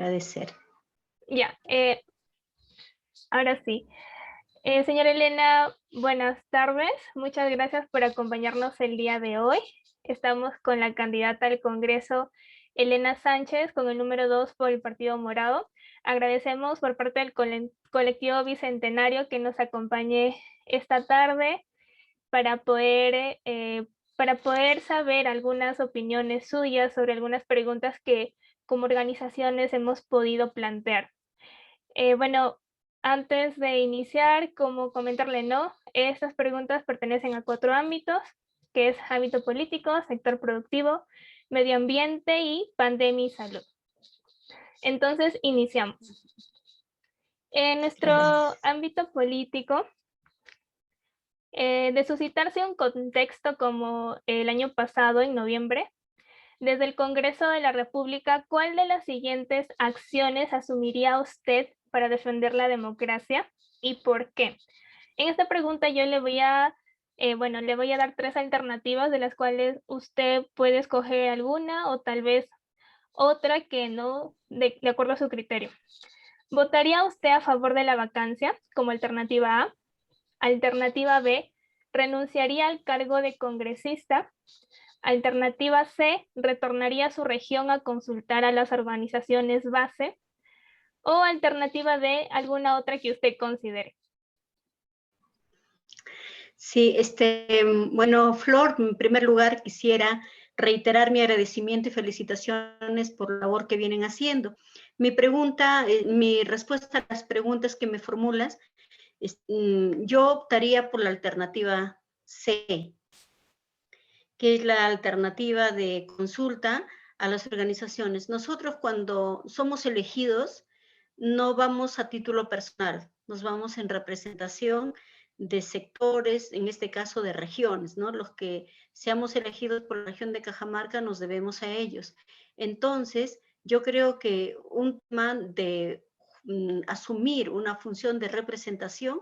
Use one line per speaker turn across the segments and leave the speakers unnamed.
agradecer.
Ya, ahora sí. Señora Elena, buenas tardes. Muchas gracias por acompañarnos el día de hoy. Estamos con la candidata al Congreso, Elena Sánchez, con el número 2 por el Partido Morado. Agradecemos por parte del colectivo Bicentenario que nos acompañe esta tarde para poder saber algunas opiniones suyas sobre algunas preguntas que como organizaciones hemos podido plantear. Bueno, antes de iniciar, como comentarle, ¿no? Estas preguntas pertenecen a 4 ámbitos, que es ámbito político, sector productivo, medio ambiente y pandemia y salud. Entonces, iniciamos. En nuestro ámbito político, de suscitarse un contexto como el año pasado, en noviembre, desde el Congreso de la República, ¿cuál de las siguientes acciones asumiría usted para defender la democracia y por qué? En esta pregunta yo le voy a dar 3 alternativas de las cuales usted puede escoger alguna o tal vez otra que no, de acuerdo a su criterio. ¿Votaría usted a favor de la vacancia como alternativa A? Alternativa B, renunciaría al cargo de congresista. Alternativa C, retornaría a su región a consultar a las organizaciones base. O alternativa D, alguna otra que usted considere.
Sí, bueno, Flor, en primer lugar quisiera reiterar mi agradecimiento y felicitaciones por la labor que vienen haciendo. Mi respuesta a las preguntas que me formulas, yo optaría por la alternativa C, que es la alternativa de consulta a las organizaciones. Nosotros cuando somos elegidos no vamos a título personal, nos vamos en representación de sectores, en este caso de regiones, ¿no? Los que seamos elegidos por la región de Cajamarca nos debemos a ellos. Entonces, yo creo que un tema de asumir una función de representación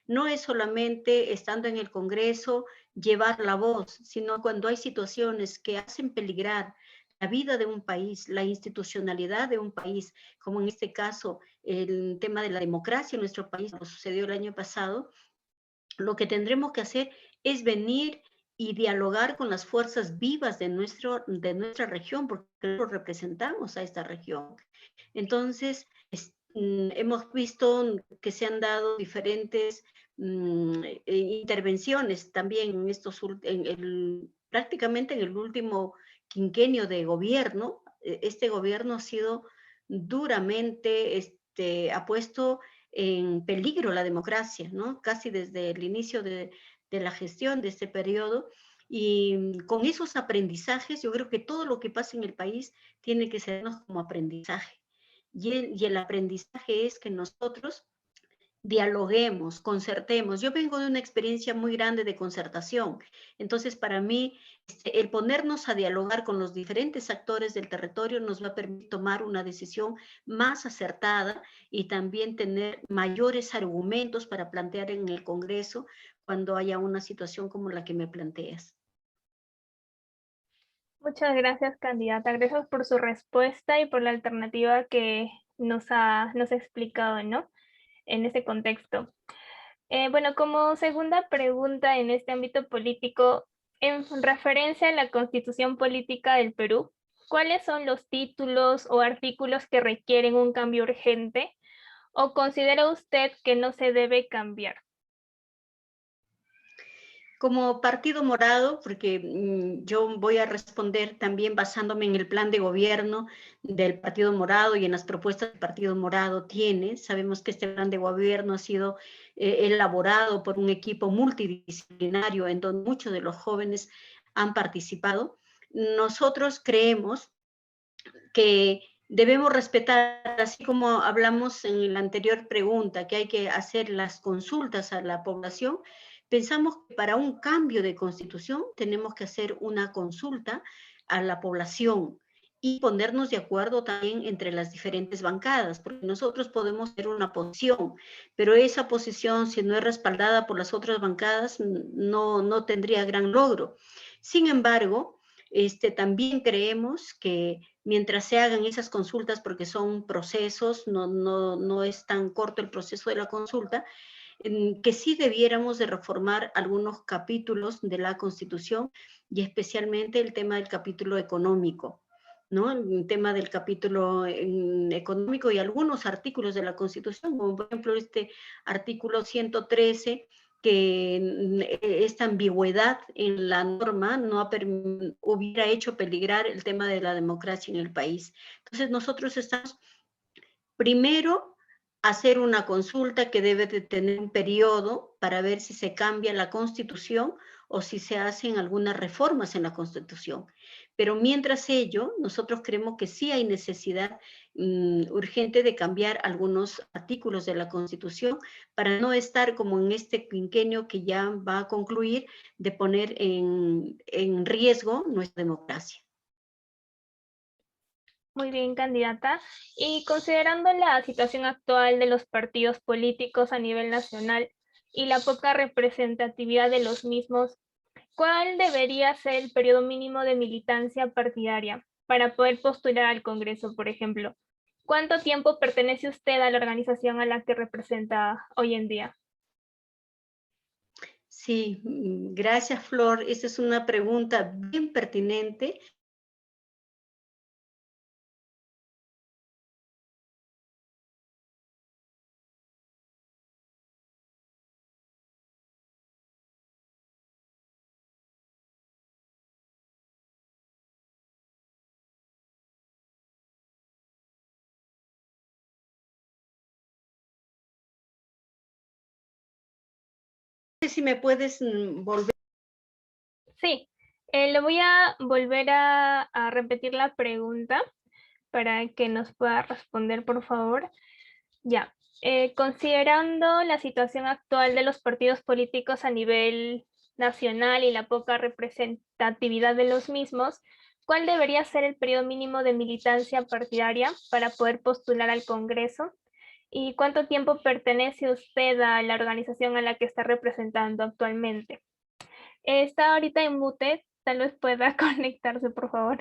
no es solamente estando en el Congreso llevar la voz, sino cuando hay situaciones que hacen peligrar la vida de un país, la institucionalidad de un país, como en este caso el tema de la democracia en nuestro país, lo sucedió el año pasado, lo que tendremos que hacer es venir y dialogar con las fuerzas vivas de nuestra región, porque representamos a esta región. Entonces, hemos visto que se han dado diferentes intervenciones también prácticamente en el último quinquenio de gobierno. Este gobierno ha sido duramente, ha puesto en peligro la democracia, ¿no? Casi desde el inicio de la gestión de este periodo. Y con esos aprendizajes, yo creo que todo lo que pasa en el país tiene que sernos como aprendizaje. Y el aprendizaje es que nosotros dialoguemos, concertemos. Yo vengo de una experiencia muy grande de concertación. Entonces, para mí, el ponernos a dialogar con los diferentes actores del territorio nos va a permitir tomar una decisión más acertada y también tener mayores argumentos para plantear en el Congreso cuando haya una situación como la que me planteas.
Muchas gracias, candidata. Gracias por su respuesta y por la alternativa que nos ha explicado, ¿no? En ese contexto. Bueno, como segunda pregunta en este ámbito político, en referencia a la Constitución Política del Perú, ¿cuáles son los títulos o artículos que requieren un cambio urgente o considera usted que no se debe cambiar?
Como Partido Morado, porque yo voy a responder también basándome en el plan de gobierno del Partido Morado y en las propuestas que el Partido Morado tiene. Sabemos que este plan de gobierno ha sido elaborado por un equipo multidisciplinario en donde muchos de los jóvenes han participado. Nosotros creemos que debemos respetar, así como hablamos en la anterior pregunta, que hay que hacer las consultas a la población. Pensamos que para un cambio de constitución tenemos que hacer una consulta a la población y ponernos de acuerdo también entre las diferentes bancadas, porque nosotros podemos tener una posición, pero esa posición, si no es respaldada por las otras bancadas, no tendría gran logro. Sin embargo, también creemos que mientras se hagan esas consultas, porque son procesos, no es tan corto el proceso de la consulta, que sí debiéramos de reformar algunos capítulos de la Constitución y especialmente el tema del capítulo económico, ¿no? El tema del capítulo económico y algunos artículos de la Constitución, como por ejemplo este artículo 113, que esta ambigüedad en la norma no hubiera hecho peligrar el tema de la democracia en el país. Entonces nosotros estamos primero hacer una consulta que debe de tener un periodo para ver si se cambia la Constitución o si se hacen algunas reformas en la Constitución. Pero mientras ello, nosotros creemos que sí hay necesidad urgente de cambiar algunos artículos de la Constitución para no estar como en este quinquenio que ya va a concluir, de poner en riesgo nuestra democracia.
Muy bien, candidata. Y considerando la situación actual de los partidos políticos a nivel nacional y la poca representatividad de los mismos, ¿cuál debería ser el periodo mínimo de militancia partidaria para poder postular al Congreso, por ejemplo? ¿Cuánto tiempo pertenece usted a la organización a la que representa hoy en día?
Sí, gracias, Flor. Esa es una pregunta bien pertinente. No sé si me puedes volver.
Sí, le voy a volver a repetir la pregunta para que nos pueda responder, por favor. Ya, considerando la situación actual de los partidos políticos a nivel nacional y la poca representatividad de los mismos, ¿cuál debería ser el periodo mínimo de militancia partidaria para poder postular al Congreso? ¿Y cuánto tiempo pertenece usted a la organización a la que está representando actualmente? Está ahorita en mute, tal vez pueda conectarse, por favor.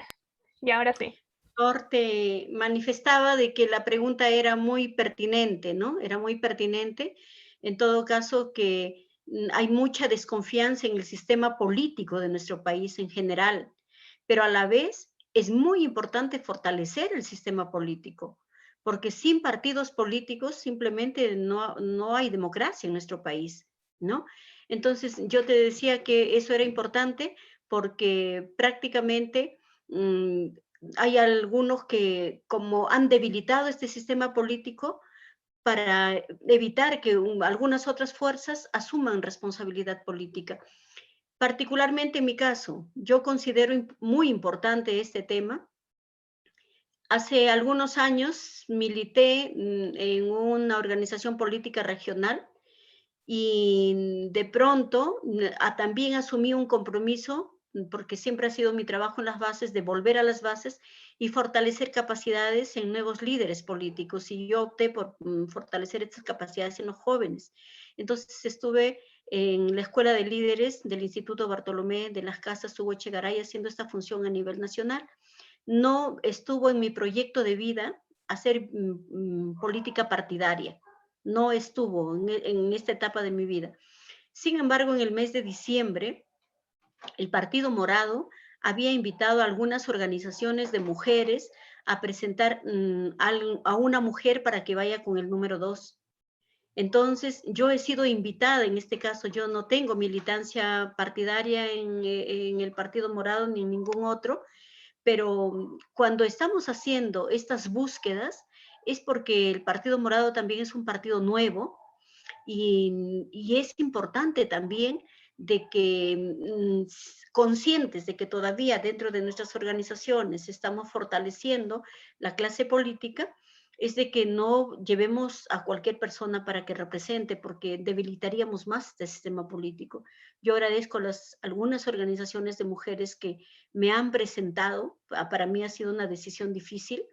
Y ahora sí.
Flor te manifestaba de que la pregunta era muy pertinente, ¿no? Era muy pertinente. En todo caso, que hay mucha desconfianza en el sistema político de nuestro país en general, pero a la vez es muy importante fortalecer el sistema político, porque sin partidos políticos simplemente no hay democracia en nuestro país, ¿no? Entonces, yo te decía que eso era importante porque prácticamente hay algunos que como han debilitado este sistema político para evitar que algunas otras fuerzas asuman responsabilidad política. Particularmente en mi caso, yo considero muy importante este tema. Hace algunos años milité en una organización política regional y de pronto también asumí un compromiso, porque siempre ha sido mi trabajo en las bases, de volver a las bases y fortalecer capacidades en nuevos líderes políticos. Y yo opté por fortalecer estas capacidades en los jóvenes. Entonces estuve en la Escuela de Líderes del Instituto Bartolomé de las Casas Hugo Echegaray haciendo esta función a nivel nacional. No estuvo en mi proyecto de vida hacer política partidaria, no estuvo en esta etapa de mi vida. Sin embargo, en el mes de diciembre, el Partido Morado había invitado a algunas organizaciones de mujeres a presentar a una mujer para que vaya con el número 2. Entonces, yo he sido invitada, en este caso yo no tengo militancia partidaria en el Partido Morado ni en ningún otro, pero cuando estamos haciendo estas búsquedas es porque el Partido Morado también es un partido nuevo y es importante también de que conscientes de que todavía dentro de nuestras organizaciones estamos fortaleciendo la clase política, es de que no llevemos a cualquier persona para que represente, porque debilitaríamos más este sistema político. Yo agradezco algunas organizaciones de mujeres que me han presentado, para mí ha sido una decisión difícil,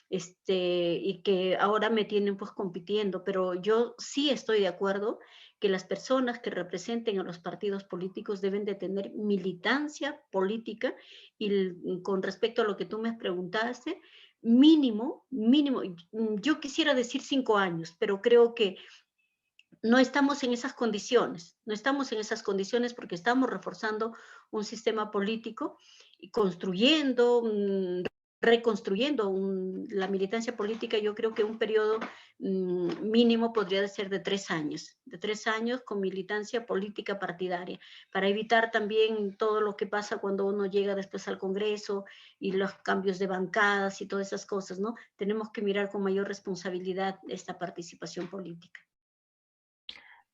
y que ahora me tienen pues compitiendo, pero yo sí estoy de acuerdo que las personas que representen a los partidos políticos deben de tener militancia política y con respecto a lo que tú me preguntaste, mínimo, yo quisiera decir 5 años, pero creo que no estamos en esas condiciones, no estamos en esas condiciones porque estamos reforzando un sistema político y construyendo, reconstruyendo la militancia política. Yo creo que un periodo mínimo podría ser de 3 años, con militancia política partidaria, para evitar también todo lo que pasa cuando uno llega después al Congreso y los cambios de bancadas y todas esas cosas, ¿no? Tenemos que mirar con mayor responsabilidad esta participación política.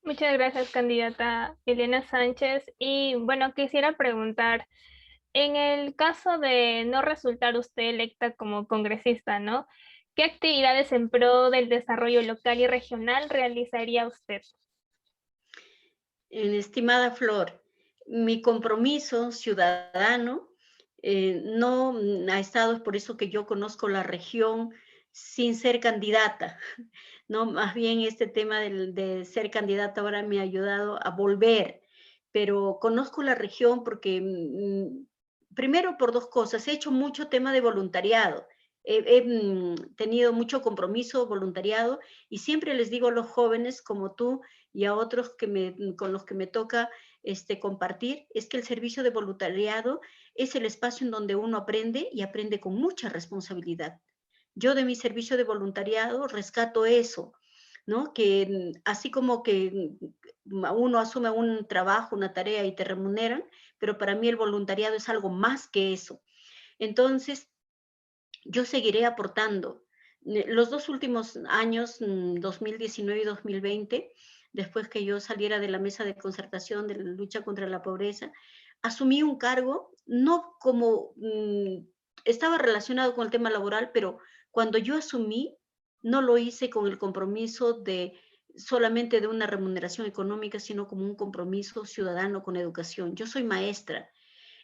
Muchas gracias, candidata Elena Sánchez. Y bueno, quisiera preguntar, en el caso de no resultar usted electa como congresista, ¿no? ¿Qué actividades en pro del desarrollo local y regional realizaría usted?
Estimada Flor, mi compromiso ciudadano no ha estado, es por eso que yo conozco la región sin ser candidata, ¿no? Más bien este tema de ser candidata ahora me ha ayudado a volver, pero conozco la región porque, primero por 2 cosas, he hecho mucho tema de voluntariado, he tenido mucho compromiso voluntariado y siempre les digo a los jóvenes como tú y a otros con los que me toca compartir, es que el servicio de voluntariado es el espacio en donde uno aprende y aprende con mucha responsabilidad. Yo de mi servicio de voluntariado rescato eso, ¿no? Que así como que uno asume un trabajo, una tarea y te remuneran, pero para mí el voluntariado es algo más que eso. Entonces, yo seguiré aportando. Los 2 últimos años, 2019 y 2020, después que yo saliera de la mesa de concertación de la lucha contra la pobreza, asumí un cargo, no como estaba relacionado con el tema laboral, pero cuando yo asumí, no lo hice con el compromiso de solamente de una remuneración económica, sino como un compromiso ciudadano con educación. Yo soy maestra.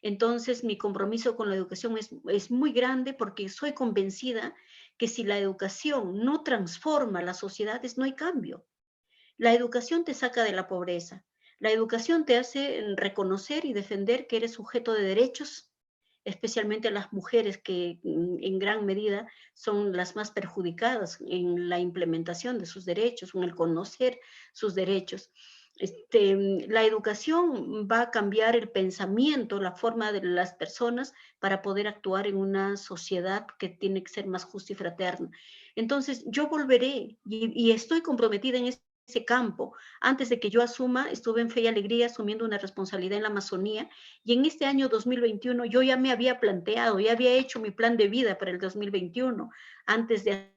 Entonces, mi compromiso con la educación es muy grande porque soy convencida que si la educación no transforma las sociedades, no hay cambio. La educación te saca de la pobreza. La educación te hace reconocer y defender que eres sujeto de derechos, especialmente las mujeres que en gran medida son las más perjudicadas en la implementación de sus derechos, en el conocer sus derechos. La educación va a cambiar el pensamiento, la forma de las personas para poder actuar en una sociedad que tiene que ser más justa y fraterna. Entonces, yo volveré y estoy comprometida en ese campo. Antes de que yo asuma, estuve en Fe y Alegría asumiendo una responsabilidad en la Amazonía y en este año 2021 yo ya me había planteado, ya había hecho mi plan de vida para el 2021 antes de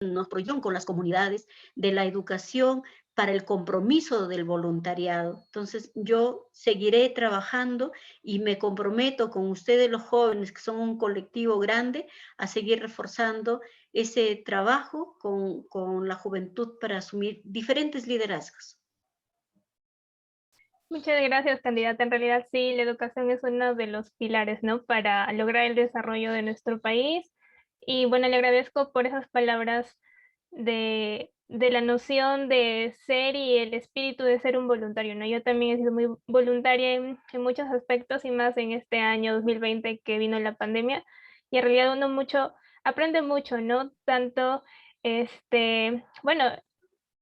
nos proyectan con las comunidades de la educación para el compromiso del voluntariado. Entonces, yo seguiré trabajando y me comprometo con ustedes los jóvenes, que son un colectivo grande, a seguir reforzando ese trabajo con la juventud para asumir diferentes liderazgos.
Muchas gracias, candidata. En realidad, sí, la educación es uno de los pilares, ¿no? Para lograr el desarrollo de nuestro país. Y bueno, le agradezco por esas palabras de la noción de ser y el espíritu de ser un voluntario, ¿no? Yo también he sido muy voluntaria en muchos aspectos y más en este año 2020 que vino la pandemia. Y en realidad uno aprende mucho, ¿no? Tanto, bueno,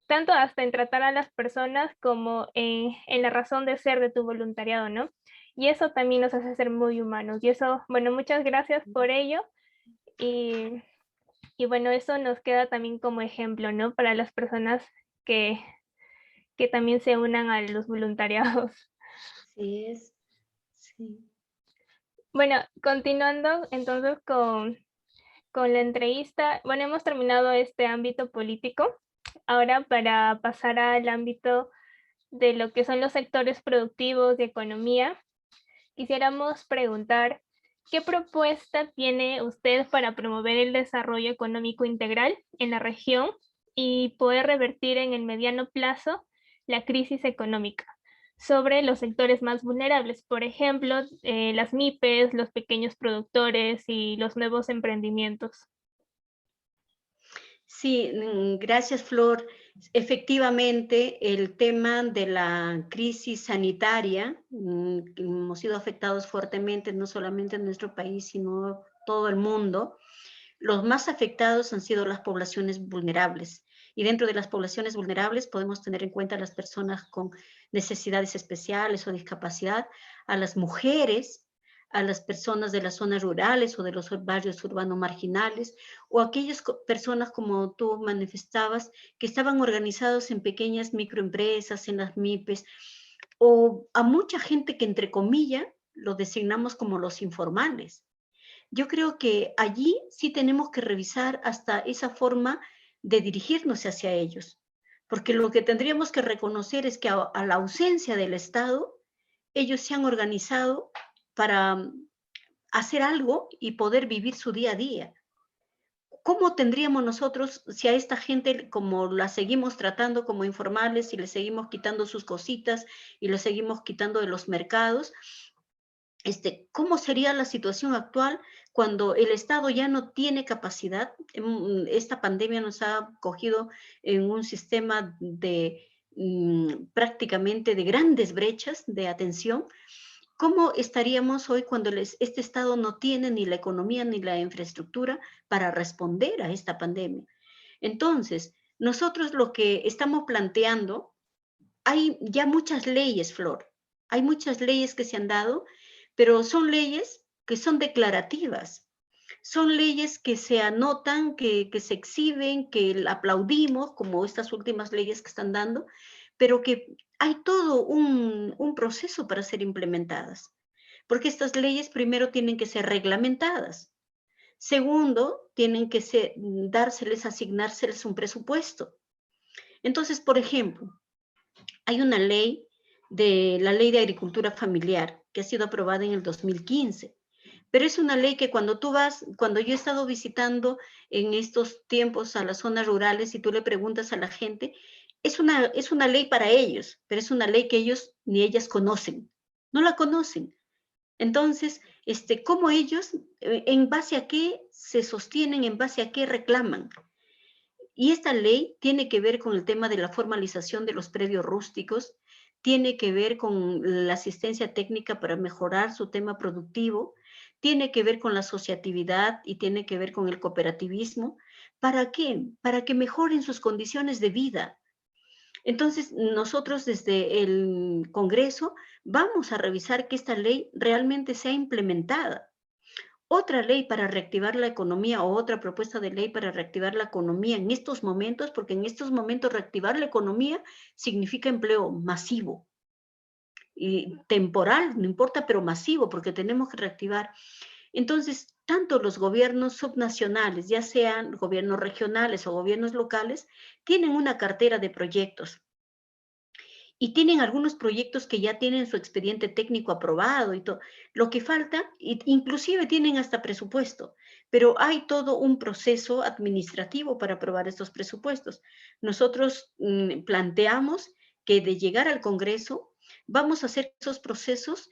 tanto hasta en tratar a las personas como en la razón de ser de tu voluntariado, ¿no? Y eso también nos hace ser muy humanos. Y eso, bueno, muchas gracias por ello. Y, y bueno, eso nos queda también como ejemplo, ¿no? Para las personas que, que también se unan a los voluntariados.
Así es, sí.
Bueno, continuando entonces con la entrevista, bueno, hemos terminado este ámbito político. Ahora para pasar al ámbito de lo que son los sectores productivos de economía, quisiéramos preguntar, ¿qué propuesta tiene usted para promover el desarrollo económico integral en la región y poder revertir en el mediano plazo la crisis económica? sobre los sectores más vulnerables, por ejemplo, las MIPES, los pequeños productores y los nuevos emprendimientos.
Sí, gracias, Flor. Efectivamente, el tema de la crisis sanitaria, hemos sido afectados fuertemente, no solamente en nuestro país, sino todo el mundo. Los más afectados han sido las poblaciones vulnerables. Y dentro de las poblaciones vulnerables podemos tener en cuenta a las personas con necesidades especiales o discapacidad, a las mujeres, a las personas de las zonas rurales o de los barrios urbanos marginales, o aquellas personas, como tú manifestabas, que estaban organizados en pequeñas microempresas, en las MIPES, o a mucha gente que, entre comillas, lo designamos como los informales. Yo creo que allí sí tenemos que revisar hasta esa forma de dirigirnos hacia ellos, porque lo que tendríamos que reconocer es que a la ausencia del Estado, ellos se han organizado para hacer algo y poder vivir su día a día. ¿Cómo tendríamos nosotros, si a esta gente, como la seguimos tratando como informales y le seguimos quitando sus cositas y le seguimos quitando de los mercados, cómo sería la situación actual cuando el Estado ya no tiene capacidad? Esta pandemia nos ha cogido en un sistema de prácticamente de grandes brechas de atención. ¿Cómo estaríamos hoy cuando este Estado no tiene ni la economía ni la infraestructura para responder a esta pandemia? Entonces, nosotros lo que estamos planteando, hay ya muchas leyes, Flor, hay muchas leyes que se han dado, pero son leyes que son declarativas, son leyes que se anotan, que se exhiben, que aplaudimos, como estas últimas leyes que están dando, pero que hay todo un proceso para ser implementadas, porque estas leyes primero tienen que ser reglamentadas, segundo, tienen que dárseles, asignárseles un presupuesto. Entonces, por ejemplo, hay una ley, la Ley de Agricultura Familiar, que ha sido aprobada en el 2015, pero es una ley que cuando yo he estado visitando en estos tiempos a las zonas rurales y tú le preguntas a la gente, es una ley para ellos, pero es una ley que ellos ni ellas conocen, no la conocen. Entonces, ¿cómo ellos, en base a qué se sostienen, en base a qué reclaman? Y esta ley tiene que ver con el tema de la formalización de los predios rústicos, tiene que ver con la asistencia técnica para mejorar su tema productivo, tiene que ver con la asociatividad y tiene que ver con el cooperativismo. ¿Para qué? Para que mejoren sus condiciones de vida. Entonces, nosotros desde el Congreso vamos a revisar que esta ley realmente sea implementada. Otra ley para reactivar la economía o otra propuesta de ley para reactivar la economía en estos momentos, porque en estos momentos reactivar la economía significa empleo masivo y temporal, no importa, pero masivo, porque tenemos que reactivar. Entonces, tanto los gobiernos subnacionales, ya sean gobiernos regionales o gobiernos locales, tienen una cartera de proyectos y tienen algunos proyectos que ya tienen su expediente técnico aprobado y todo. Lo que falta, inclusive tienen hasta presupuesto, pero hay todo un proceso administrativo para aprobar estos presupuestos. Nosotros planteamos que de llegar al Congreso, vamos a hacer que esos procesos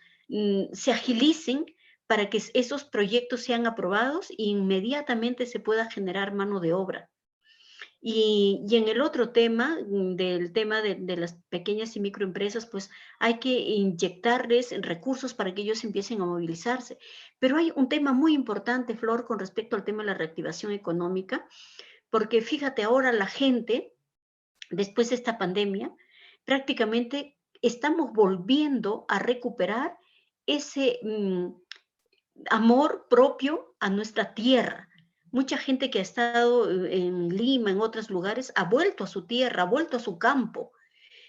se agilicen para que esos proyectos sean aprobados e inmediatamente se pueda generar mano de obra. Y en el otro tema, del tema de las pequeñas y microempresas, pues hay que inyectarles recursos para que ellos empiecen a movilizarse. Pero hay un tema muy importante, Flor, con respecto al tema de la reactivación económica, porque fíjate, ahora la gente, después de esta pandemia, prácticamente estamos volviendo a recuperar ese amor propio a nuestra tierra. Mucha gente que ha estado en Lima, en otros lugares, ha vuelto a su tierra, ha vuelto a su campo.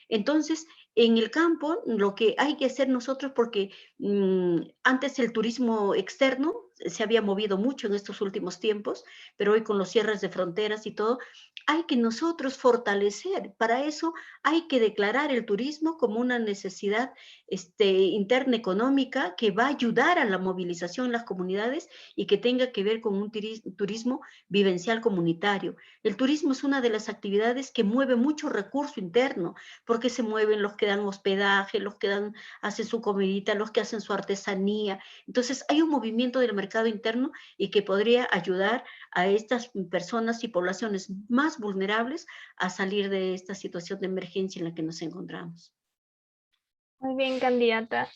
Entonces, en el campo, lo que hay que hacer nosotros, porque antes el turismo externo se había movido mucho en estos últimos tiempos, pero hoy con los cierres de fronteras y todo, hay que nosotros fortalecer. Para eso hay que declarar el turismo como una necesidad interna económica que va a ayudar a la movilización en las comunidades y que tenga que ver con un turismo vivencial comunitario. El turismo es una de las actividades que mueve mucho recurso interno, porque se mueven los que dan hospedaje, los que hacen su comidita, los que hacen su artesanía. Entonces hay un movimiento del mercado interno y que podría ayudar a estas personas y poblaciones más vulnerables a salir de esta situación de emergencia en la que nos encontramos.
Muy bien, candidata.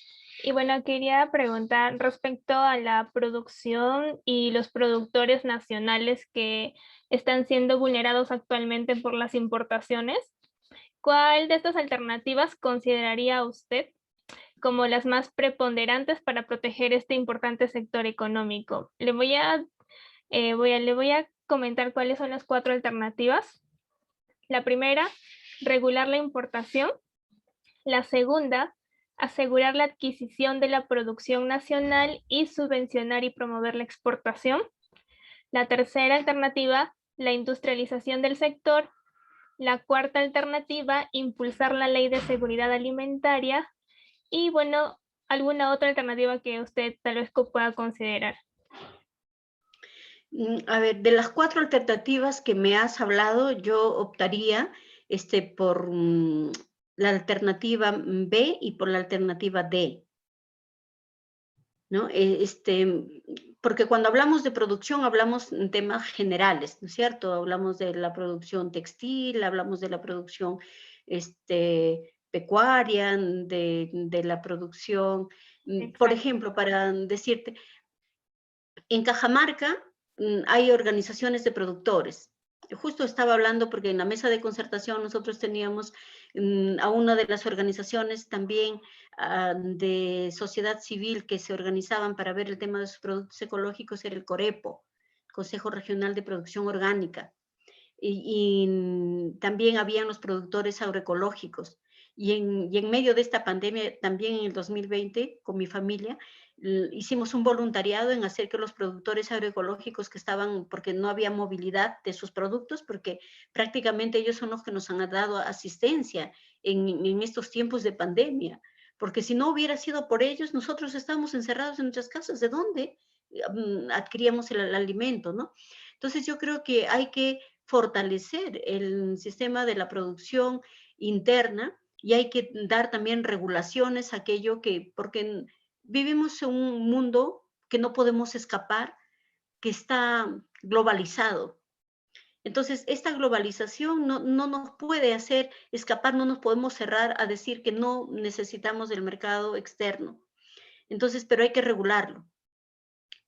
Y bueno, quería preguntar respecto a la producción y los productores nacionales que están siendo vulnerados actualmente por las importaciones. ¿Cuál de estas alternativas consideraría usted como las más preponderantes para proteger este importante sector económico? Le voy a comentar cuáles son las 4 alternativas. La primera, regular la importación. La segunda, asegurar la adquisición de la producción nacional y subvencionar y promover la exportación. La tercera alternativa, la industrialización del sector. La cuarta alternativa, impulsar la ley de seguridad alimentaria. Y bueno, alguna otra alternativa que usted tal vez pueda considerar.
A ver, de las 4 alternativas que me has hablado, yo optaría por la alternativa B y por la alternativa D, ¿no? Porque cuando hablamos de producción hablamos en temas generales, ¿no es cierto? Hablamos de la producción textil, hablamos de la producción pecuaria, de la producción, por
Exacto.
ejemplo, para decirte, en Cajamarca hay organizaciones de productores. Justo estaba hablando porque en la mesa de concertación nosotros teníamos a una de las organizaciones también de sociedad civil que se organizaban para ver el tema de sus productos ecológicos, era el COREPO, Consejo Regional de Producción Orgánica. Y también habían los productores agroecológicos. Y en medio de esta pandemia, también en el 2020, con mi familia, hicimos un voluntariado en hacer que los productores agroecológicos que estaban, porque no había movilidad de sus productos, porque prácticamente ellos son los que nos han dado asistencia en estos tiempos de pandemia, porque si no hubiera sido por ellos, nosotros estábamos encerrados en nuestras casas, ¿de dónde adquiríamos el alimento, no? Entonces yo creo que hay que fortalecer el sistema de la producción interna y hay que dar también regulaciones a aquello que, porque vivimos en un mundo que no podemos escapar, que está globalizado. Entonces, esta globalización no nos puede hacer escapar, no nos podemos cerrar a decir que no necesitamos del mercado externo. Entonces, pero hay que regularlo.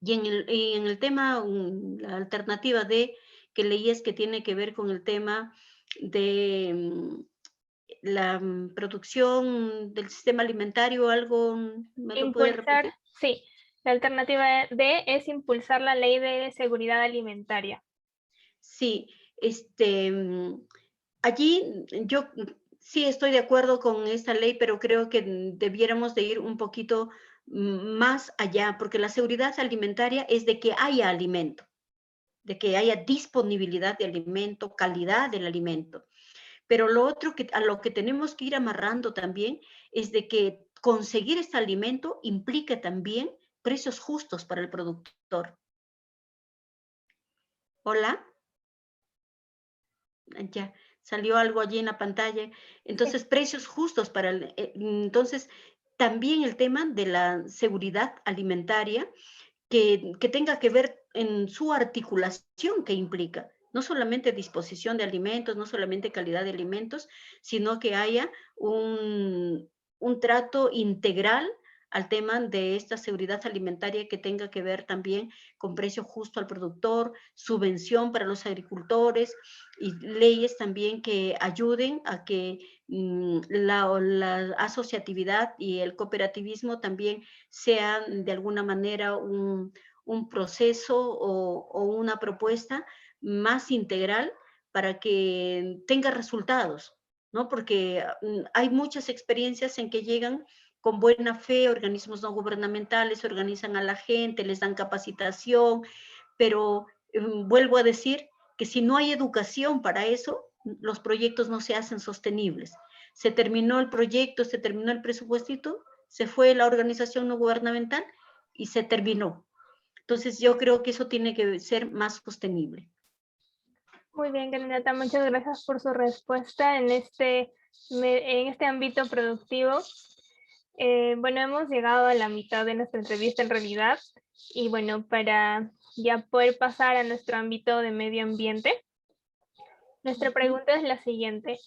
Y en el tema, la alternativa de que leí es que tiene que ver con el tema de la producción del sistema alimentario, algo, ¿me lo puede
Impulsar,
repetir?
sí, la alternativa D es impulsar la ley de seguridad alimentaria.
Sí, allí yo sí estoy de acuerdo con esta ley, pero creo que debiéramos de ir un poquito más allá, porque la seguridad alimentaria es de que haya alimento, de que haya disponibilidad de alimento, calidad del alimento. Pero lo otro que a lo que tenemos que ir amarrando también es de que conseguir este alimento implica también precios justos para el productor. Hola, ya salió algo allí en la pantalla.
Sí.
Entonces, precios justos para entonces también el tema de la seguridad alimentaria que tenga que ver en su articulación que implica. No solamente disposición de alimentos, no solamente calidad de alimentos, sino que haya un trato integral al tema de esta seguridad alimentaria que tenga que ver también con precio justo al productor, subvención para los agricultores y leyes también que ayuden a que la asociatividad y el cooperativismo también sean de alguna manera un proceso o una propuesta más integral para que tenga resultados, ¿no? Porque hay muchas experiencias en que llegan con buena fe, organismos no gubernamentales organizan a la gente, les dan capacitación, pero vuelvo a decir que si no hay educación para eso, los proyectos no se hacen sostenibles. Se terminó el proyecto, se terminó el presupuestito, se fue la organización no gubernamental y se terminó. Entonces yo creo que eso tiene que ser más sostenible.
Muy bien, candidata, muchas gracias por su respuesta en este ámbito productivo. Bueno, hemos llegado a la mitad de nuestra entrevista en realidad y bueno, para ya poder pasar a nuestro ámbito de medio ambiente, nuestra pregunta es la siguiente.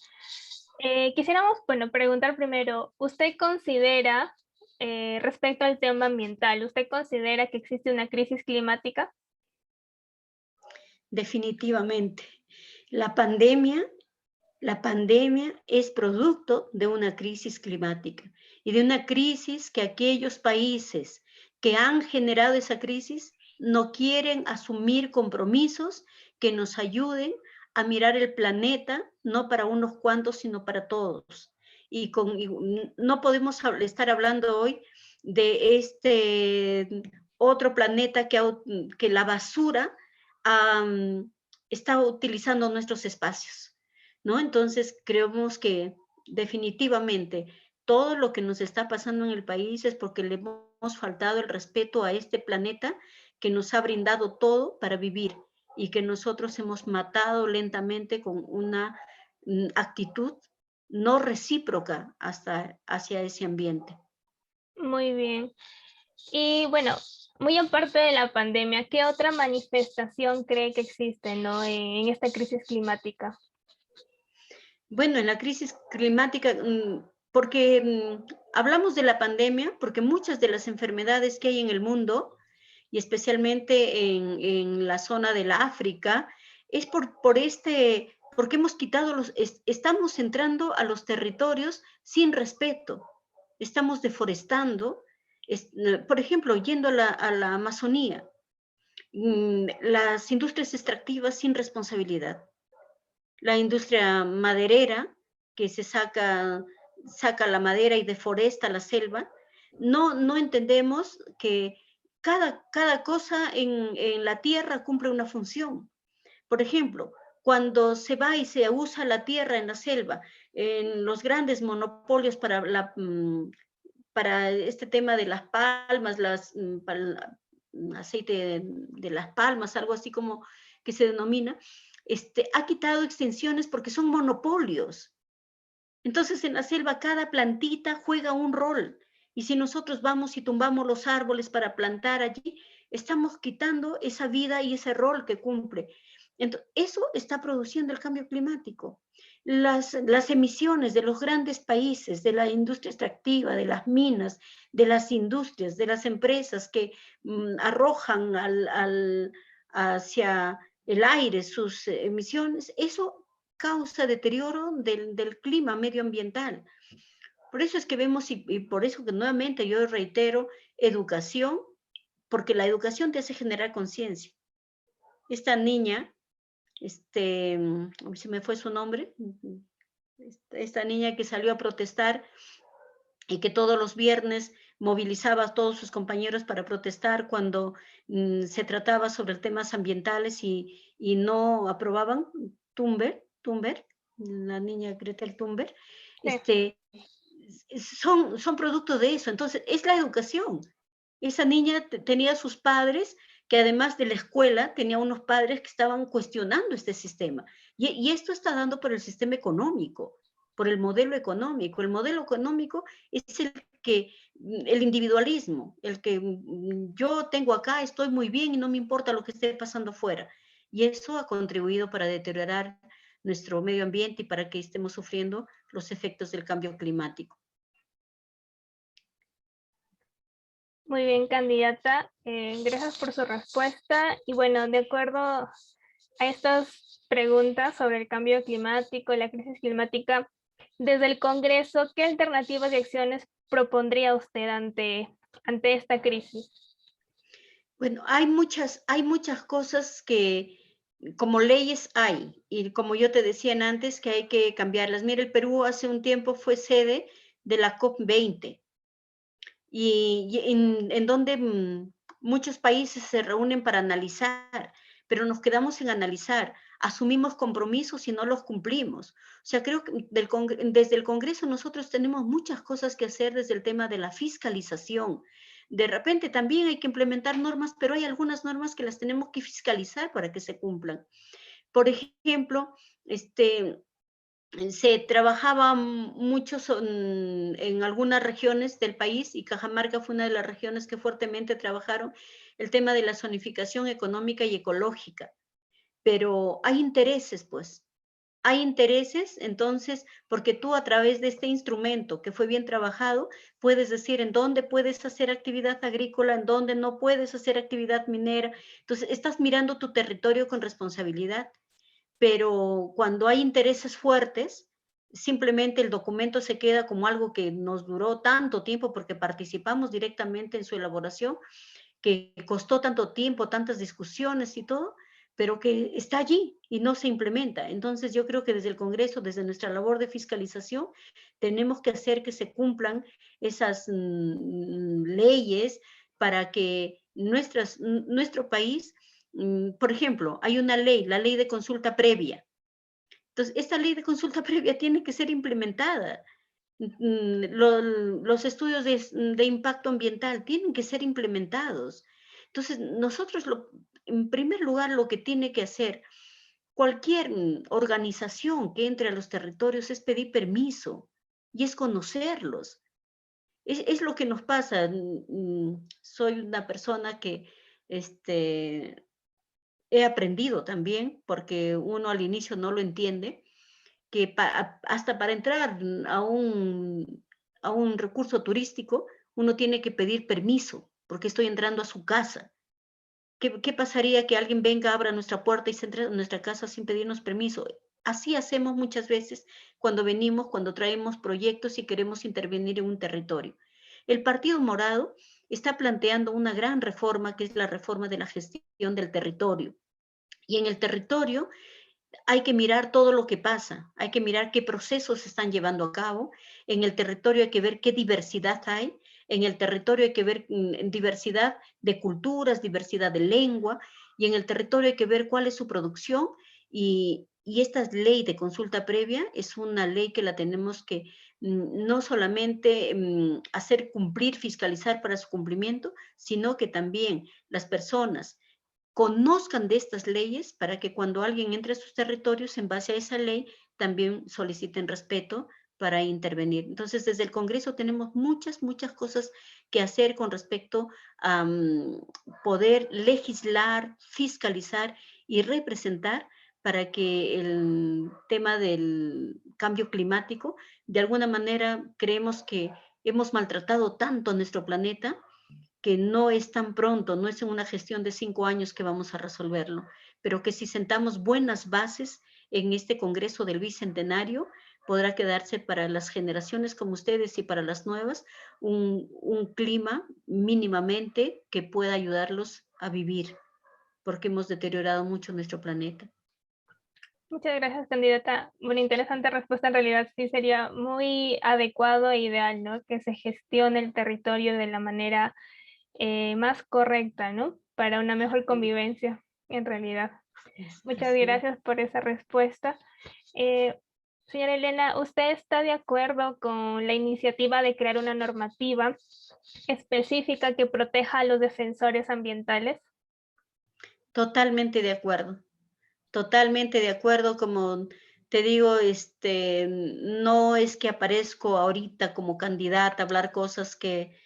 Quisiéramos, bueno, preguntar primero, ¿usted considera, respecto al tema ambiental, ¿usted considera que existe una crisis climática?
Definitivamente. La pandemia es producto de una crisis climática y de una crisis que aquellos países que han generado esa crisis no quieren asumir compromisos que nos ayuden a mirar el planeta, no para unos cuantos, sino para todos. Y no podemos estar hablando hoy de este otro planeta que la basura está utilizando nuestros espacios, ¿no? Entonces, creemos que definitivamente todo lo que nos está pasando en el país es porque le hemos faltado el respeto a este planeta que nos ha brindado todo para vivir y que nosotros hemos matado lentamente con una actitud no recíproca hacia ese ambiente.
Muy bien. Y bueno, muy aparte de la pandemia, ¿qué otra manifestación cree que existe, ¿no? En esta crisis climática?
Bueno, en la crisis climática, porque hablamos de la pandemia, porque muchas de las enfermedades que hay en el mundo, y especialmente en la zona del África, es porque hemos quitado estamos entrando a los territorios sin respeto, estamos deforestando, por ejemplo, yendo a la Amazonía, las industrias extractivas sin responsabilidad, la industria maderera, que saca la madera y deforesta la selva, no entendemos que cada cosa en la tierra cumple una función. Por ejemplo, cuando se va y se usa la tierra en la selva, en los grandes monopolios para este tema de las palmas, para el aceite de las palmas, algo así como que se denomina, ha quitado extensiones porque son monopolios. Entonces en la selva cada plantita juega un rol. Y si nosotros vamos y tumbamos los árboles para plantar allí, estamos quitando esa vida y ese rol que cumple. Entonces, eso está produciendo el cambio climático. Las emisiones de los grandes países, de la industria extractiva, de las minas, de las industrias, de las empresas que arrojan hacia el aire sus emisiones, eso causa deterioro del clima medioambiental. Por eso es que vemos, y por eso que nuevamente yo reitero, educación, porque la educación te hace generar conciencia. Esta niña, se me fue su nombre, esta niña que salió a protestar y que todos los viernes movilizaba a todos sus compañeros para protestar cuando se trataba sobre temas ambientales y no aprobaban, Thunberg, la niña Gretel Thunberg,
Sí.
son producto de eso. Entonces, es la educación. Esa niña tenía sus padres que además de la escuela, tenía unos padres que estaban cuestionando este sistema. Y esto está dando por el sistema económico, por el modelo económico. El modelo económico es el individualismo, el que yo tengo acá, estoy muy bien y no me importa lo que esté pasando fuera. Y eso ha contribuido para deteriorar nuestro medio ambiente y para que estemos sufriendo los efectos del cambio climático.
Muy bien, candidata. Gracias por su respuesta. Y bueno, de acuerdo a estas preguntas sobre el cambio climático, la crisis climática, desde el Congreso, ¿qué alternativas y acciones propondría usted ante esta crisis?
Bueno, hay muchas cosas que como leyes hay, y como yo te decía antes, que hay que cambiarlas. Mira, el Perú hace un tiempo fue sede de la COP20, en donde muchos países se reúnen para analizar, pero nos quedamos en analizar, asumimos compromisos y no los cumplimos. O sea, creo que desde el Congreso nosotros tenemos muchas cosas que hacer desde el tema de la fiscalización. De repente también hay que implementar normas, pero hay algunas normas que las tenemos que fiscalizar para que se cumplan. Por ejemplo, se trabajaba mucho en algunas regiones del país, y Cajamarca fue una de las regiones que fuertemente trabajaron el tema de la zonificación económica y ecológica. Pero hay intereses, pues. Hay intereses, entonces, porque tú a través de este instrumento que fue bien trabajado, puedes decir en dónde puedes hacer actividad agrícola, en dónde no puedes hacer actividad minera. Entonces, estás mirando tu territorio con responsabilidad, pero cuando hay intereses fuertes, simplemente el documento se queda como algo que nos duró tanto tiempo porque participamos directamente en su elaboración, que costó tanto tiempo, tantas discusiones y todo, pero que está allí y no se implementa. Entonces yo creo que desde el Congreso, desde nuestra labor de fiscalización, tenemos que hacer que se cumplan esas leyes para que nuestro país, por ejemplo, hay una ley, la ley de consulta previa. Entonces, esta ley de consulta previa tiene que ser implementada. Los estudios de impacto ambiental tienen que ser implementados. Entonces, nosotros, en primer lugar, lo que tiene que hacer cualquier organización que entre a los territorios es pedir permiso y es conocerlos. Es lo que nos pasa. Soy una persona que he aprendido también, porque uno al inicio no lo entiende, que hasta para entrar a un recurso turístico, uno tiene que pedir permiso, porque estoy entrando a su casa. ¿Qué pasaría que alguien venga, abra nuestra puerta y se entre a nuestra casa sin pedirnos permiso? Así hacemos muchas veces cuando venimos, cuando traemos proyectos y queremos intervenir en un territorio. El Partido Morado está planteando una gran reforma, que es la reforma de la gestión del territorio. Y en el territorio hay que mirar todo lo que pasa, hay que mirar qué procesos se están llevando a cabo, en el territorio hay que ver qué diversidad hay, en el territorio hay que ver diversidad de culturas, diversidad de lengua, y en el territorio hay que ver cuál es su producción, y esta ley de consulta previa es una ley que la tenemos que no solamente hacer cumplir, fiscalizar para su cumplimiento, sino que también las personas conozcan de estas leyes para que cuando alguien entre a sus territorios en base a esa ley también soliciten respeto para intervenir. Entonces, desde el Congreso tenemos muchas cosas que hacer con respecto a poder legislar, fiscalizar y representar para que el tema del cambio climático, de alguna manera creemos que hemos maltratado tanto nuestro planeta que no es tan pronto, no es en una gestión de 5 años que vamos a resolverlo, pero que si sentamos buenas bases en este Congreso del Bicentenario, podrá quedarse para las generaciones como ustedes y para las nuevas un clima mínimamente que pueda ayudarlos a vivir, porque hemos deteriorado mucho nuestro planeta.
Muchas gracias, candidata. Una interesante respuesta. En realidad sí sería muy adecuado e ideal, ¿no? Que se gestione el territorio de la manera más correcta, ¿no? Para una mejor convivencia, en realidad. Muchas gracias por esa respuesta. Señora Elena, ¿usted está de acuerdo con la iniciativa de crear una normativa específica que proteja a los defensores ambientales?
Totalmente de acuerdo. Totalmente de acuerdo, como te digo, no es que aparezco ahorita como candidata a hablar cosas que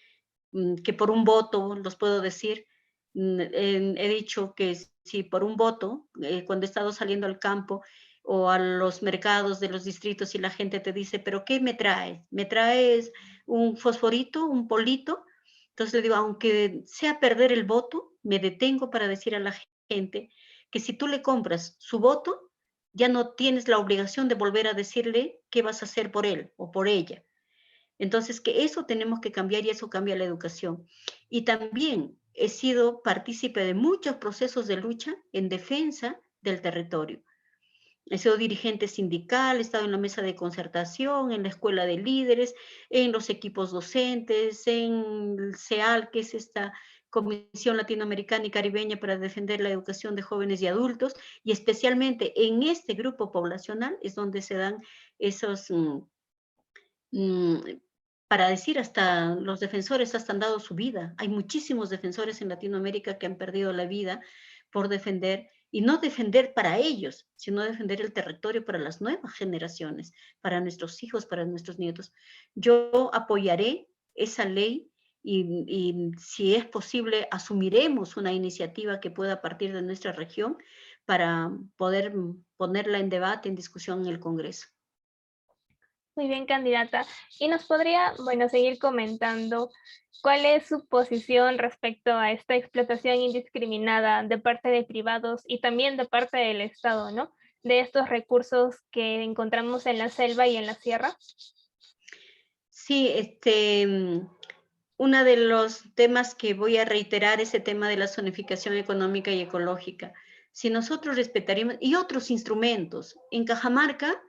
por un voto los puedo decir. He dicho que si por un voto, cuando he estado saliendo al campo o a los mercados de los distritos y la gente te dice, pero ¿qué me traes? ¿Me traes un fosforito, un polito? Entonces le digo, aunque sea perder el voto, me detengo para decir a la gente que si tú le compras su voto, ya no tienes la obligación de volver a decirle qué vas a hacer por él o por ella. Entonces, que eso tenemos que cambiar y eso cambia la educación. Y también he sido partícipe de muchos procesos de lucha en defensa del territorio. He sido dirigente sindical, he estado en la mesa de concertación, en la escuela de líderes, en los equipos docentes, en el CEAL, que es esta Comisión Latinoamericana y Caribeña para defender la educación de jóvenes y adultos, y especialmente en este grupo poblacional es donde se dan esos, para decir, hasta los defensores hasta han dado su vida. Hay muchísimos defensores en Latinoamérica que han perdido la vida por defender, y no defender para ellos, sino defender el territorio para las nuevas generaciones, para nuestros hijos, para nuestros nietos. Yo apoyaré esa ley y si es posible, asumiremos una iniciativa que pueda partir de nuestra región para poder ponerla en debate, en discusión en el Congreso.
Muy bien, candidata. Y nos podría, bueno, seguir comentando cuál es su posición respecto a esta explotación indiscriminada de parte de privados y también de parte del Estado, ¿no? De estos recursos que encontramos en la selva y en la sierra.
Sí, uno de los temas que voy a reiterar es el tema de la zonificación económica y ecológica. Si nosotros respetaríamos, y otros instrumentos, en Cajamarca,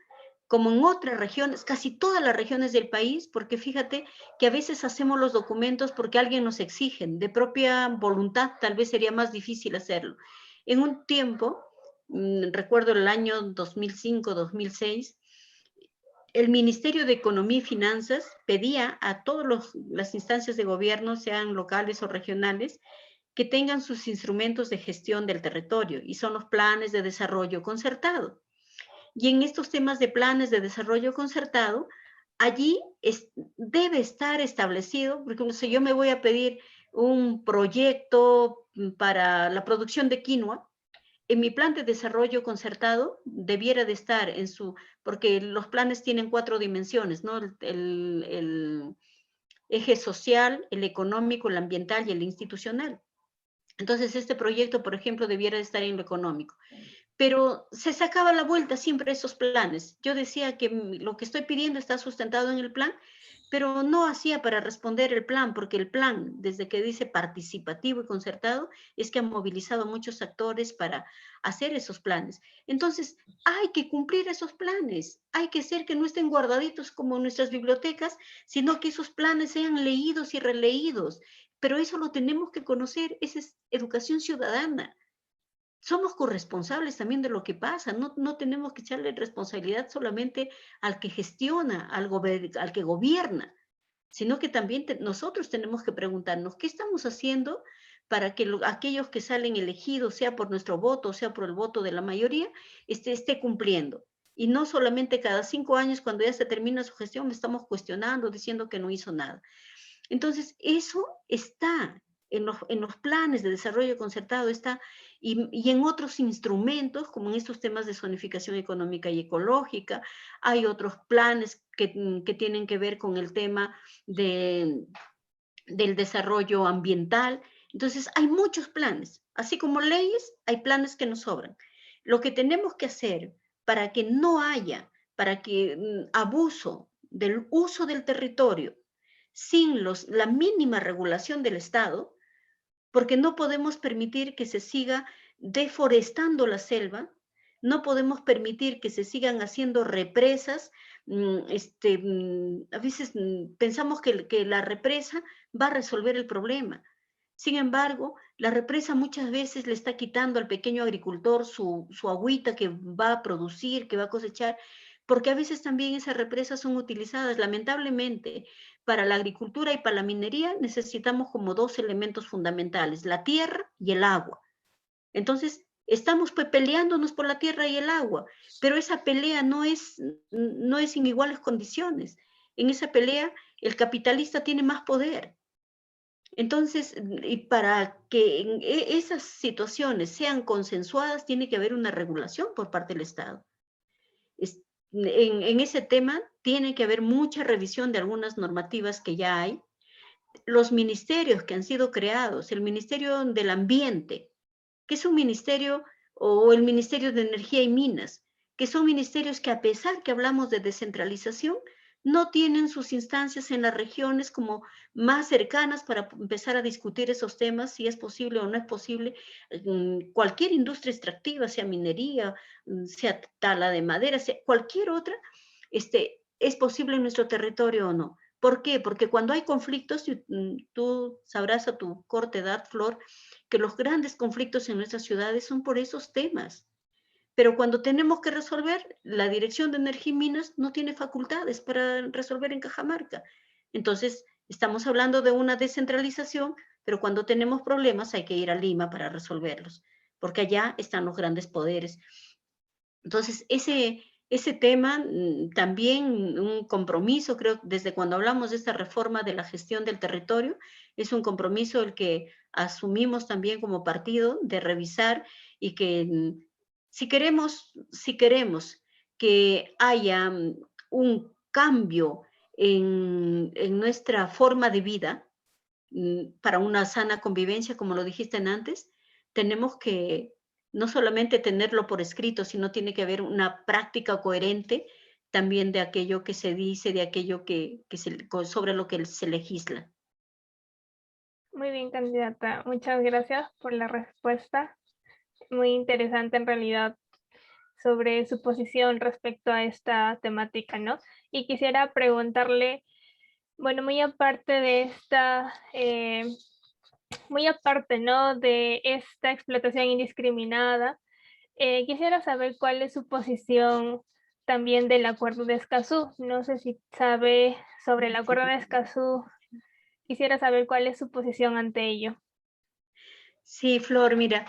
como en otras regiones, casi todas las regiones del país, porque fíjate que a veces hacemos los documentos porque alguien nos exige, de propia voluntad tal vez sería más difícil hacerlo. En un tiempo, recuerdo el año 2005, 2006, el Ministerio de Economía y Finanzas pedía a todas las instancias de gobierno, sean locales o regionales, que tengan sus instrumentos de gestión del territorio, y son los planes de desarrollo concertado. Y en estos temas de planes de desarrollo concertado, allí debe estar establecido, porque si yo me voy a pedir un proyecto para la producción de quinoa, en mi plan de desarrollo concertado debiera de estar en su, porque los planes tienen 4 dimensiones, ¿no? El eje social, el económico, el ambiental y el institucional. Entonces, este proyecto, por ejemplo, debiera de estar en lo económico. Pero se sacaba la vuelta siempre esos planes. Yo decía que lo que estoy pidiendo está sustentado en el plan, pero no hacía para responder el plan, porque el plan, desde que dice participativo y concertado, es que ha movilizado a muchos actores para hacer esos planes. Entonces, hay que cumplir esos planes, hay que hacer que no estén guardaditos como en nuestras bibliotecas, sino que esos planes sean leídos y releídos. Pero eso lo tenemos que conocer, esa es educación ciudadana. Somos corresponsables también de lo que pasa, no tenemos que echarle responsabilidad solamente al que gestiona, al que gobierna, sino que también nosotros tenemos que preguntarnos qué estamos haciendo para que aquellos que salen elegidos, sea por nuestro voto, sea por el voto de la mayoría, esté cumpliendo. Y no solamente cada 5 años, cuando ya se termina su gestión, estamos cuestionando, diciendo que no hizo nada. Entonces, eso está en los planes de desarrollo concertado, está, y en otros instrumentos, como en estos temas de zonificación económica y ecológica. Hay otros planes que tienen que ver con el tema del desarrollo ambiental. Entonces, hay muchos planes. Así como leyes, hay planes que nos sobran. Lo que tenemos que hacer para que no haya, para que abuso del uso del territorio, sin la mínima regulación del Estado, porque no podemos permitir que se siga deforestando la selva, no podemos permitir que se sigan haciendo represas. A veces pensamos que la represa va a resolver el problema. Sin embargo, la represa muchas veces le está quitando al pequeño agricultor su agüita que va a producir, que va a cosechar, porque a veces también esas represas son utilizadas, lamentablemente, para la agricultura y para la minería necesitamos como 2 elementos fundamentales, la tierra y el agua. Entonces, estamos peleándonos por la tierra y el agua, pero esa pelea no es en iguales condiciones. En esa pelea, el capitalista tiene más poder. Entonces, y para que esas situaciones sean consensuadas, tiene que haber una regulación por parte del Estado. En ese tema tiene que haber mucha revisión de algunas normativas que ya hay. Los ministerios que han sido creados, el Ministerio del Ambiente, que es un ministerio, o el Ministerio de Energía y Minas, que son ministerios que, a pesar que hablamos de descentralización, no tienen sus instancias en las regiones como más cercanas para empezar a discutir esos temas, si es posible o no es posible. Cualquier industria extractiva, sea minería, sea tala de madera, sea cualquier otra, es posible en nuestro territorio o no. ¿Por qué? Porque cuando hay conflictos, tú sabrás a tu corta edad, Flor, que los grandes conflictos en nuestras ciudades son por esos temas. Pero cuando tenemos que resolver, la Dirección de Energía y Minas no tiene facultades para resolver en Cajamarca. Entonces, estamos hablando de una descentralización, pero cuando tenemos problemas hay que ir a Lima para resolverlos, porque allá están los grandes poderes. Entonces, ese tema también un compromiso, creo, desde cuando hablamos de esta reforma de la gestión del territorio, es un compromiso el que asumimos también como partido de revisar y que si queremos que haya un cambio en nuestra forma de vida para una sana convivencia, como lo dijiste antes, tenemos que no solamente tenerlo por escrito, sino tiene que haber una práctica coherente también de aquello que se dice, de aquello sobre lo que se legisla.
Muy bien, candidata. Muchas gracias por la respuesta. Muy interesante en realidad sobre su posición respecto a esta temática, ¿no? Y quisiera preguntarle, bueno, muy aparte de esta, muy aparte, ¿no? De esta explotación indiscriminada, quisiera saber cuál es su posición también del acuerdo de Escazú. No sé si sabe sobre el acuerdo de Escazú. Quisiera saber cuál es su posición ante ello.
Sí, Flor, mira,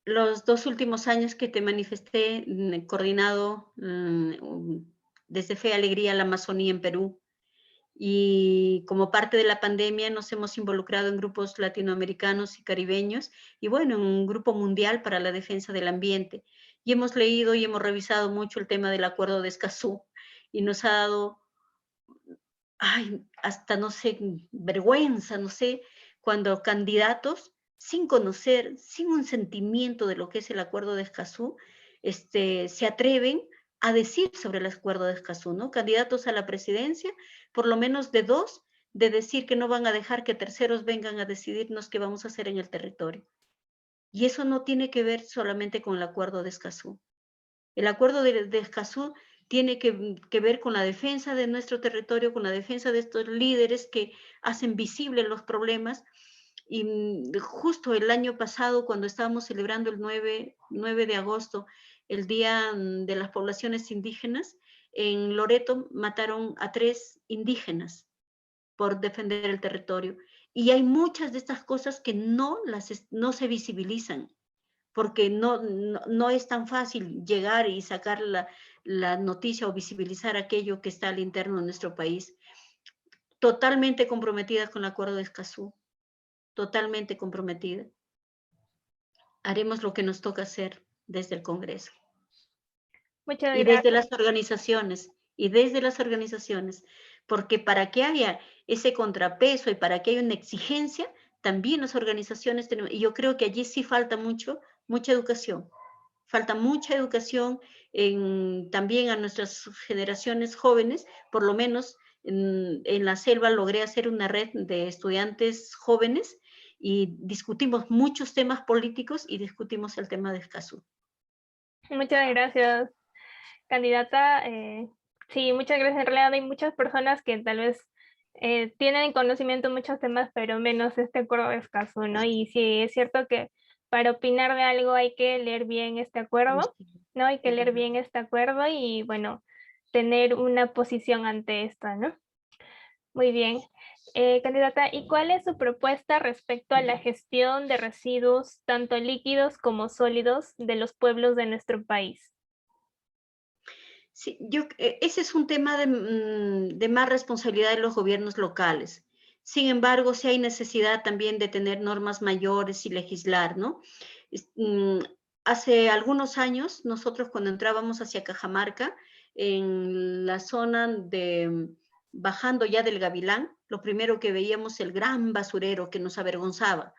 los 2 últimos años que te manifesté, coordinado desde Fe y Alegría la Amazonía en Perú, y como parte de la pandemia nos hemos involucrado en grupos latinoamericanos y caribeños, y bueno, en un grupo mundial para la defensa del ambiente. Y hemos leído y hemos revisado mucho el tema del Acuerdo de Escazú, y nos ha dado, ay, hasta no sé, vergüenza, no sé, cuando candidatos, sin conocer, sin un sentimiento de lo que es el Acuerdo de Escazú, se atreven a decir sobre el Acuerdo de Escazú, ¿no? Candidatos a la presidencia, por lo menos de dos, de decir que no van a dejar que terceros vengan a decidirnos qué vamos a hacer en el territorio. Y eso no tiene que ver solamente con el Acuerdo de Escazú. El acuerdo de Escazú tiene que ver con la defensa de nuestro territorio, con la defensa de estos líderes que hacen visibles los problemas. Y justo el año pasado, cuando estábamos celebrando el 9 de agosto, el Día de las Poblaciones Indígenas, en Loreto mataron a 3 indígenas por defender el territorio. Y hay muchas de estas cosas que no se visibilizan porque no es tan fácil llegar y sacar la noticia o visibilizar aquello que está al interno de nuestro país. Totalmente comprometida con el Acuerdo de Escazú, totalmente comprometida. Haremos lo que nos toca hacer desde el Congreso.
Muchas
Y desde
gracias.
las organizaciones, porque para que haya ese contrapeso y para que haya una exigencia, también las organizaciones tenemos, y yo creo que allí sí falta mucha educación. Falta mucha educación también a nuestras generaciones jóvenes, por lo menos en la selva logré hacer una red de estudiantes jóvenes y discutimos muchos temas políticos y discutimos el tema de Escazú.
Muchas gracias, candidata. Sí, muchas gracias. En realidad hay muchas personas que tal vez tienen conocimiento en muchos temas, pero menos este acuerdo de Escazú, ¿no? Y sí, es cierto que para opinar de algo hay que leer bien este acuerdo, ¿no? Hay que leer bien este acuerdo y, bueno, tener una posición ante esto, ¿no? Muy bien. Candidata, ¿y cuál es su propuesta respecto a la gestión de residuos, tanto líquidos como sólidos, de los pueblos de nuestro país?
Sí, ese es un tema de más responsabilidad de los gobiernos locales. Sin embargo, sí hay necesidad también de tener normas mayores y legislar, ¿no? Hace algunos años, nosotros cuando entrábamos hacia Cajamarca, en la zona bajando ya del Gavilán, lo primero que veíamos el gran basurero que nos avergonzaba,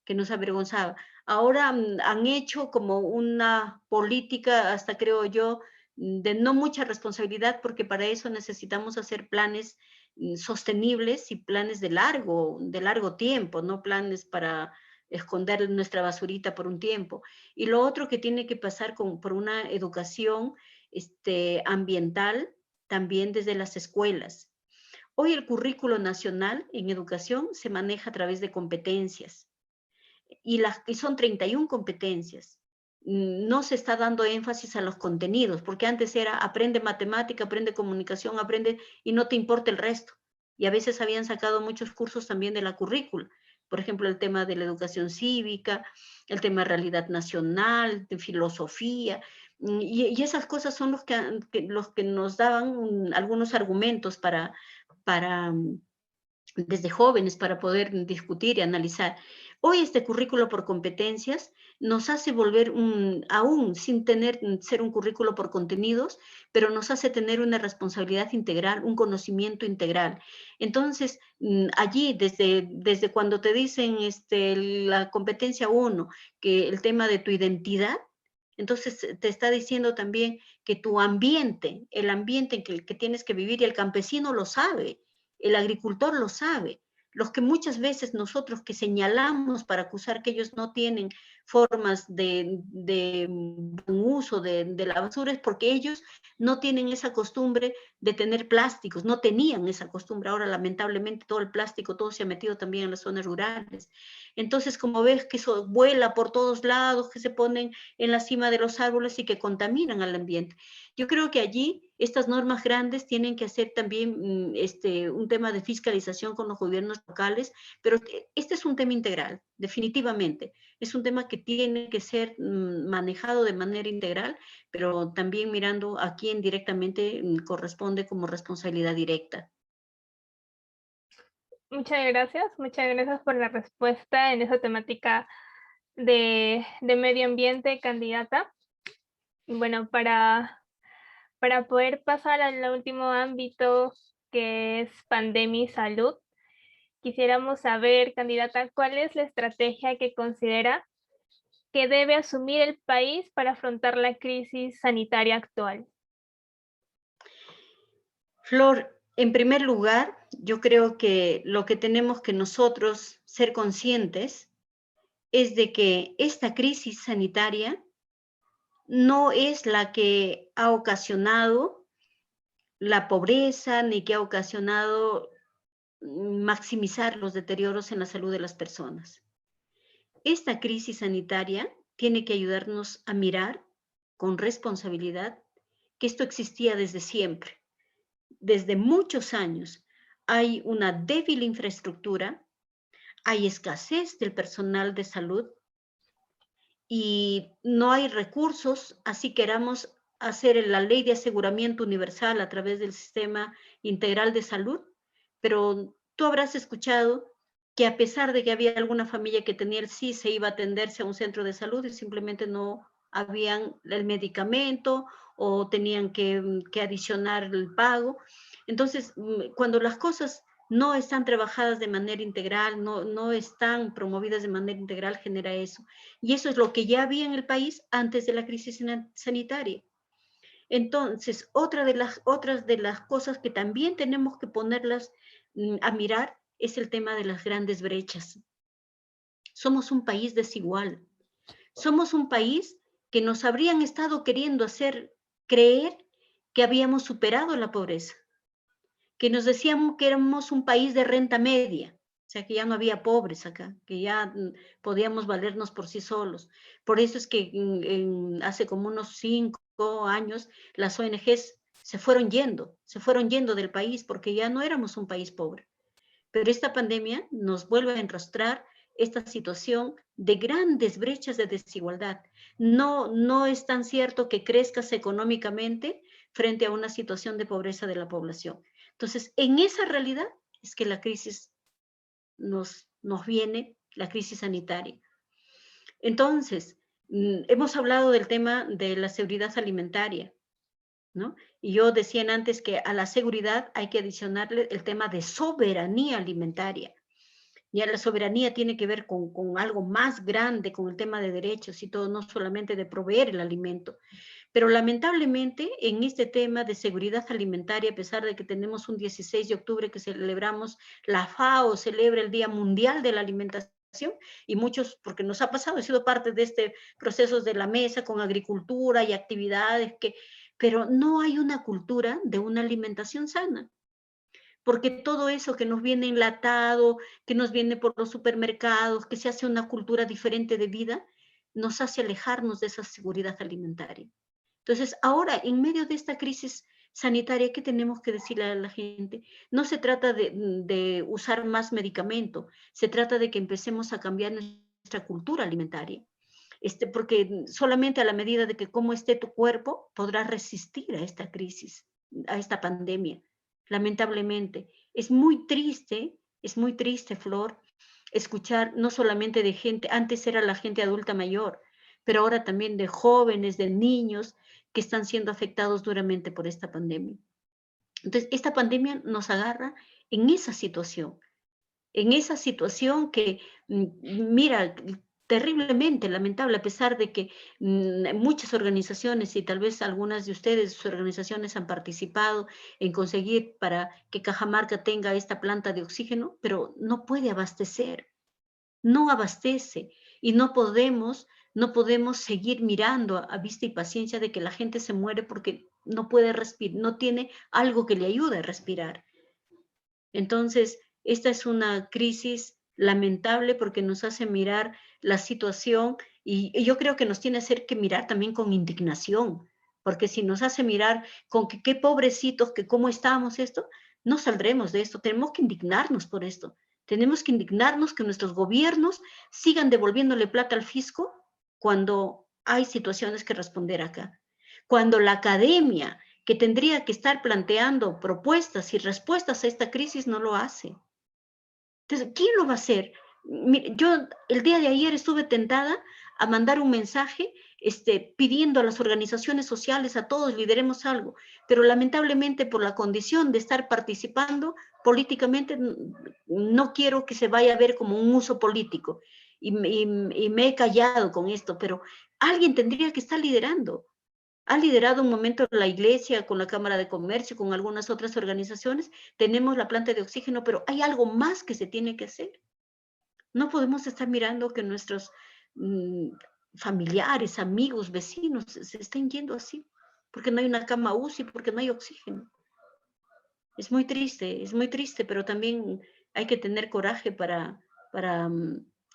que nos avergonzaba. Ahora han hecho como una política, hasta creo yo, de no mucha responsabilidad, porque para eso necesitamos hacer planes sostenibles y planes de largo tiempo, no planes para esconder nuestra basurita por un tiempo. Y lo otro que tiene que pasar por una educación ambiental también desde las escuelas. Hoy el currículo nacional en educación se maneja a través de competencias y son 31 competencias. No se está dando énfasis a los contenidos, porque antes era aprende matemática, aprende comunicación, aprende y no te importa el resto. Y a veces habían sacado muchos cursos también de la currícula. Por ejemplo, el tema de la educación cívica, el tema de realidad nacional, de filosofía, y esas cosas son los que nos daban algunos argumentos para desde jóvenes para poder discutir y analizar. Hoy este currículo por competencias nos hace volver aún sin ser un currículo por contenidos, pero nos hace tener una responsabilidad integral, un conocimiento integral. Entonces, allí, desde cuando te dicen la competencia 1, que el tema de tu identidad, entonces te está diciendo también que tu ambiente, el ambiente en que tienes que vivir, y el campesino lo sabe, el agricultor lo sabe. Los que muchas veces nosotros que señalamos para acusar que ellos no tienen formas de uso de la basura es porque ellos no tienen esa costumbre de tener plásticos, no tenían esa costumbre. Ahora lamentablemente todo el plástico, todo se ha metido también en las zonas rurales. Entonces, como ves que eso vuela por todos lados, que se ponen en la cima de los árboles y que contaminan al ambiente. Yo creo que allí estas normas grandes tienen que hacer también un tema de fiscalización con los gobiernos locales, pero este es un tema integral, definitivamente. Es un tema que tiene que ser manejado de manera integral, pero también mirando a quién directamente corresponde como responsabilidad directa.
Muchas gracias por la respuesta en esa temática de medio ambiente, candidata. Y bueno, para poder pasar al último ámbito, que es pandemia y salud, quisiéramos saber, candidata, ¿cuál es la estrategia que considera que debe asumir el país para afrontar la crisis sanitaria actual?
Flor, en primer lugar, yo creo que lo que tenemos que nosotros ser conscientes es de que esta crisis sanitaria no es la que ha ocasionado la pobreza ni que ha ocasionado maximizar los deterioros en la salud de las personas. Esta crisis sanitaria tiene que ayudarnos a mirar con responsabilidad que esto existía desde siempre, desde muchos años. Hay una débil infraestructura, hay escasez del personal de salud y no hay recursos, así queramos hacer la ley de aseguramiento universal a través del sistema integral de salud, pero tú habrás escuchado que a pesar de que había alguna familia que tenía el sí, se iba a atenderse a un centro de salud y simplemente no habían el medicamento o tenían que adicionar el pago. Entonces, cuando las cosas no están trabajadas de manera integral, no están promovidas de manera integral, genera eso. Y eso es lo que ya había en el país antes de la crisis sanitaria. Entonces, otras de las cosas que también tenemos que ponerlas a mirar es el tema de las grandes brechas. Somos un país desigual. Somos un país que nos habrían estado queriendo hacer creer que habíamos superado la pobreza, que nos decíamos que éramos un país de renta media, o sea, que ya no había pobres acá, que ya podíamos valernos por sí solos. Por eso es que hace como unos 5 años las ONGs se fueron yendo del país porque ya no éramos un país pobre. Pero esta pandemia nos vuelve a enrostrar esta situación de grandes brechas de desigualdad. No es tan cierto que crezcas económicamente frente a una situación de pobreza de la población. Entonces, en esa realidad es que la crisis nos viene, la crisis sanitaria. Entonces, hemos hablado del tema de la seguridad alimentaria, ¿no? Y yo decía antes que a la seguridad hay que adicionarle el tema de soberanía alimentaria. Ya la soberanía tiene que ver con algo más grande, con el tema de derechos y todo, no solamente de proveer el alimento. Pero lamentablemente en este tema de seguridad alimentaria, a pesar de que tenemos un 16 de octubre que celebramos, la FAO celebra el Día Mundial de la Alimentación, y muchos, porque nos ha pasado, he sido parte de este proceso de la mesa con agricultura y actividades, pero no hay una cultura de una alimentación sana. Porque todo eso que nos viene enlatado, que nos viene por los supermercados, que se hace una cultura diferente de vida, nos hace alejarnos de esa seguridad alimentaria. Entonces, ahora, en medio de esta crisis sanitaria, ¿qué tenemos que decirle a la gente? No se trata de usar más medicamento, se trata de que empecemos a cambiar nuestra cultura alimentaria. Porque solamente a la medida de que cómo esté tu cuerpo, podrás resistir a esta crisis, a esta pandemia. Lamentablemente, es muy triste, Flor, escuchar no solamente de gente, antes era la gente adulta mayor, pero ahora también de jóvenes, de niños que están siendo afectados duramente por esta pandemia. Entonces, esta pandemia nos agarra en esa situación que, mira, terriblemente lamentable, a pesar de que muchas organizaciones y tal vez algunas de ustedes, sus organizaciones han participado en conseguir para que Cajamarca tenga esta planta de oxígeno, pero no puede abastecer, no abastece y no podemos seguir mirando a vista y paciencia de que la gente se muere porque no puede respirar, no tiene algo que le ayude a respirar. Entonces, esta es una crisis lamentable porque nos hace mirar la situación y yo creo que nos tiene que mirar también con indignación, porque si nos hace mirar con que qué pobrecitos, que cómo estamos esto, no saldremos de esto, tenemos que indignarnos por esto, tenemos que indignarnos que nuestros gobiernos sigan devolviéndole plata al fisco cuando hay situaciones que responder acá, cuando la academia que tendría que estar planteando propuestas y respuestas a esta crisis no lo hace. Entonces, ¿quién lo va a hacer? Yo el día de ayer estuve tentada a mandar un mensaje pidiendo a las organizaciones sociales, a todos, lideremos algo, pero lamentablemente por la condición de estar participando políticamente, no quiero que se vaya a ver como un uso político y me he callado con esto, pero alguien tendría que estar liderando. Ha liderado un momento la Iglesia con la Cámara de Comercio, con algunas otras organizaciones. Tenemos la planta de oxígeno, pero hay algo más que se tiene que hacer. No podemos estar mirando que nuestros familiares, amigos, vecinos se estén yendo así, porque no hay una cama UCI, porque no hay oxígeno. Es muy triste, pero también hay que tener coraje para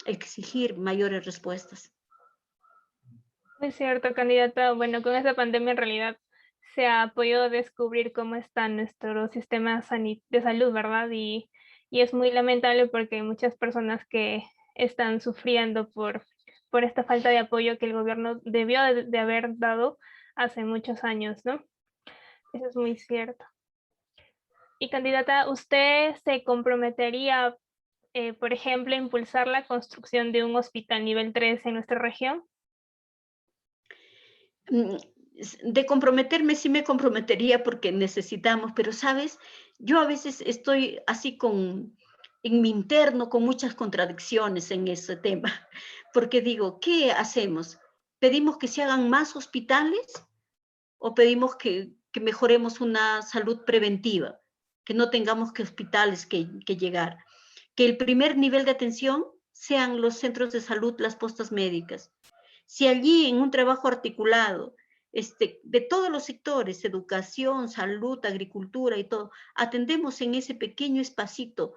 exigir mayores respuestas.
Es cierto, candidata. Bueno, con esta pandemia en realidad se ha podido descubrir cómo está nuestro sistema de salud, ¿verdad? Y es muy lamentable porque hay muchas personas que están sufriendo por esta falta de apoyo que el gobierno debió de haber dado hace muchos años, ¿no? Eso es muy cierto. Y candidata, ¿usted se comprometería, por ejemplo, a impulsar la construcción de un hospital nivel 3 en nuestra región?
De comprometerme, sí me comprometería porque necesitamos, pero sabes, yo a veces estoy así en mi interno con muchas contradicciones en ese tema, porque digo, ¿qué hacemos? ¿Pedimos que se hagan más hospitales o pedimos que mejoremos una salud preventiva? Que no tengamos que hospitales que llegar. Que el primer nivel de atención sean los centros de salud, las postas médicas. Si allí en un trabajo articulado de todos los sectores, educación, salud, agricultura y todo, atendemos en ese pequeño espacito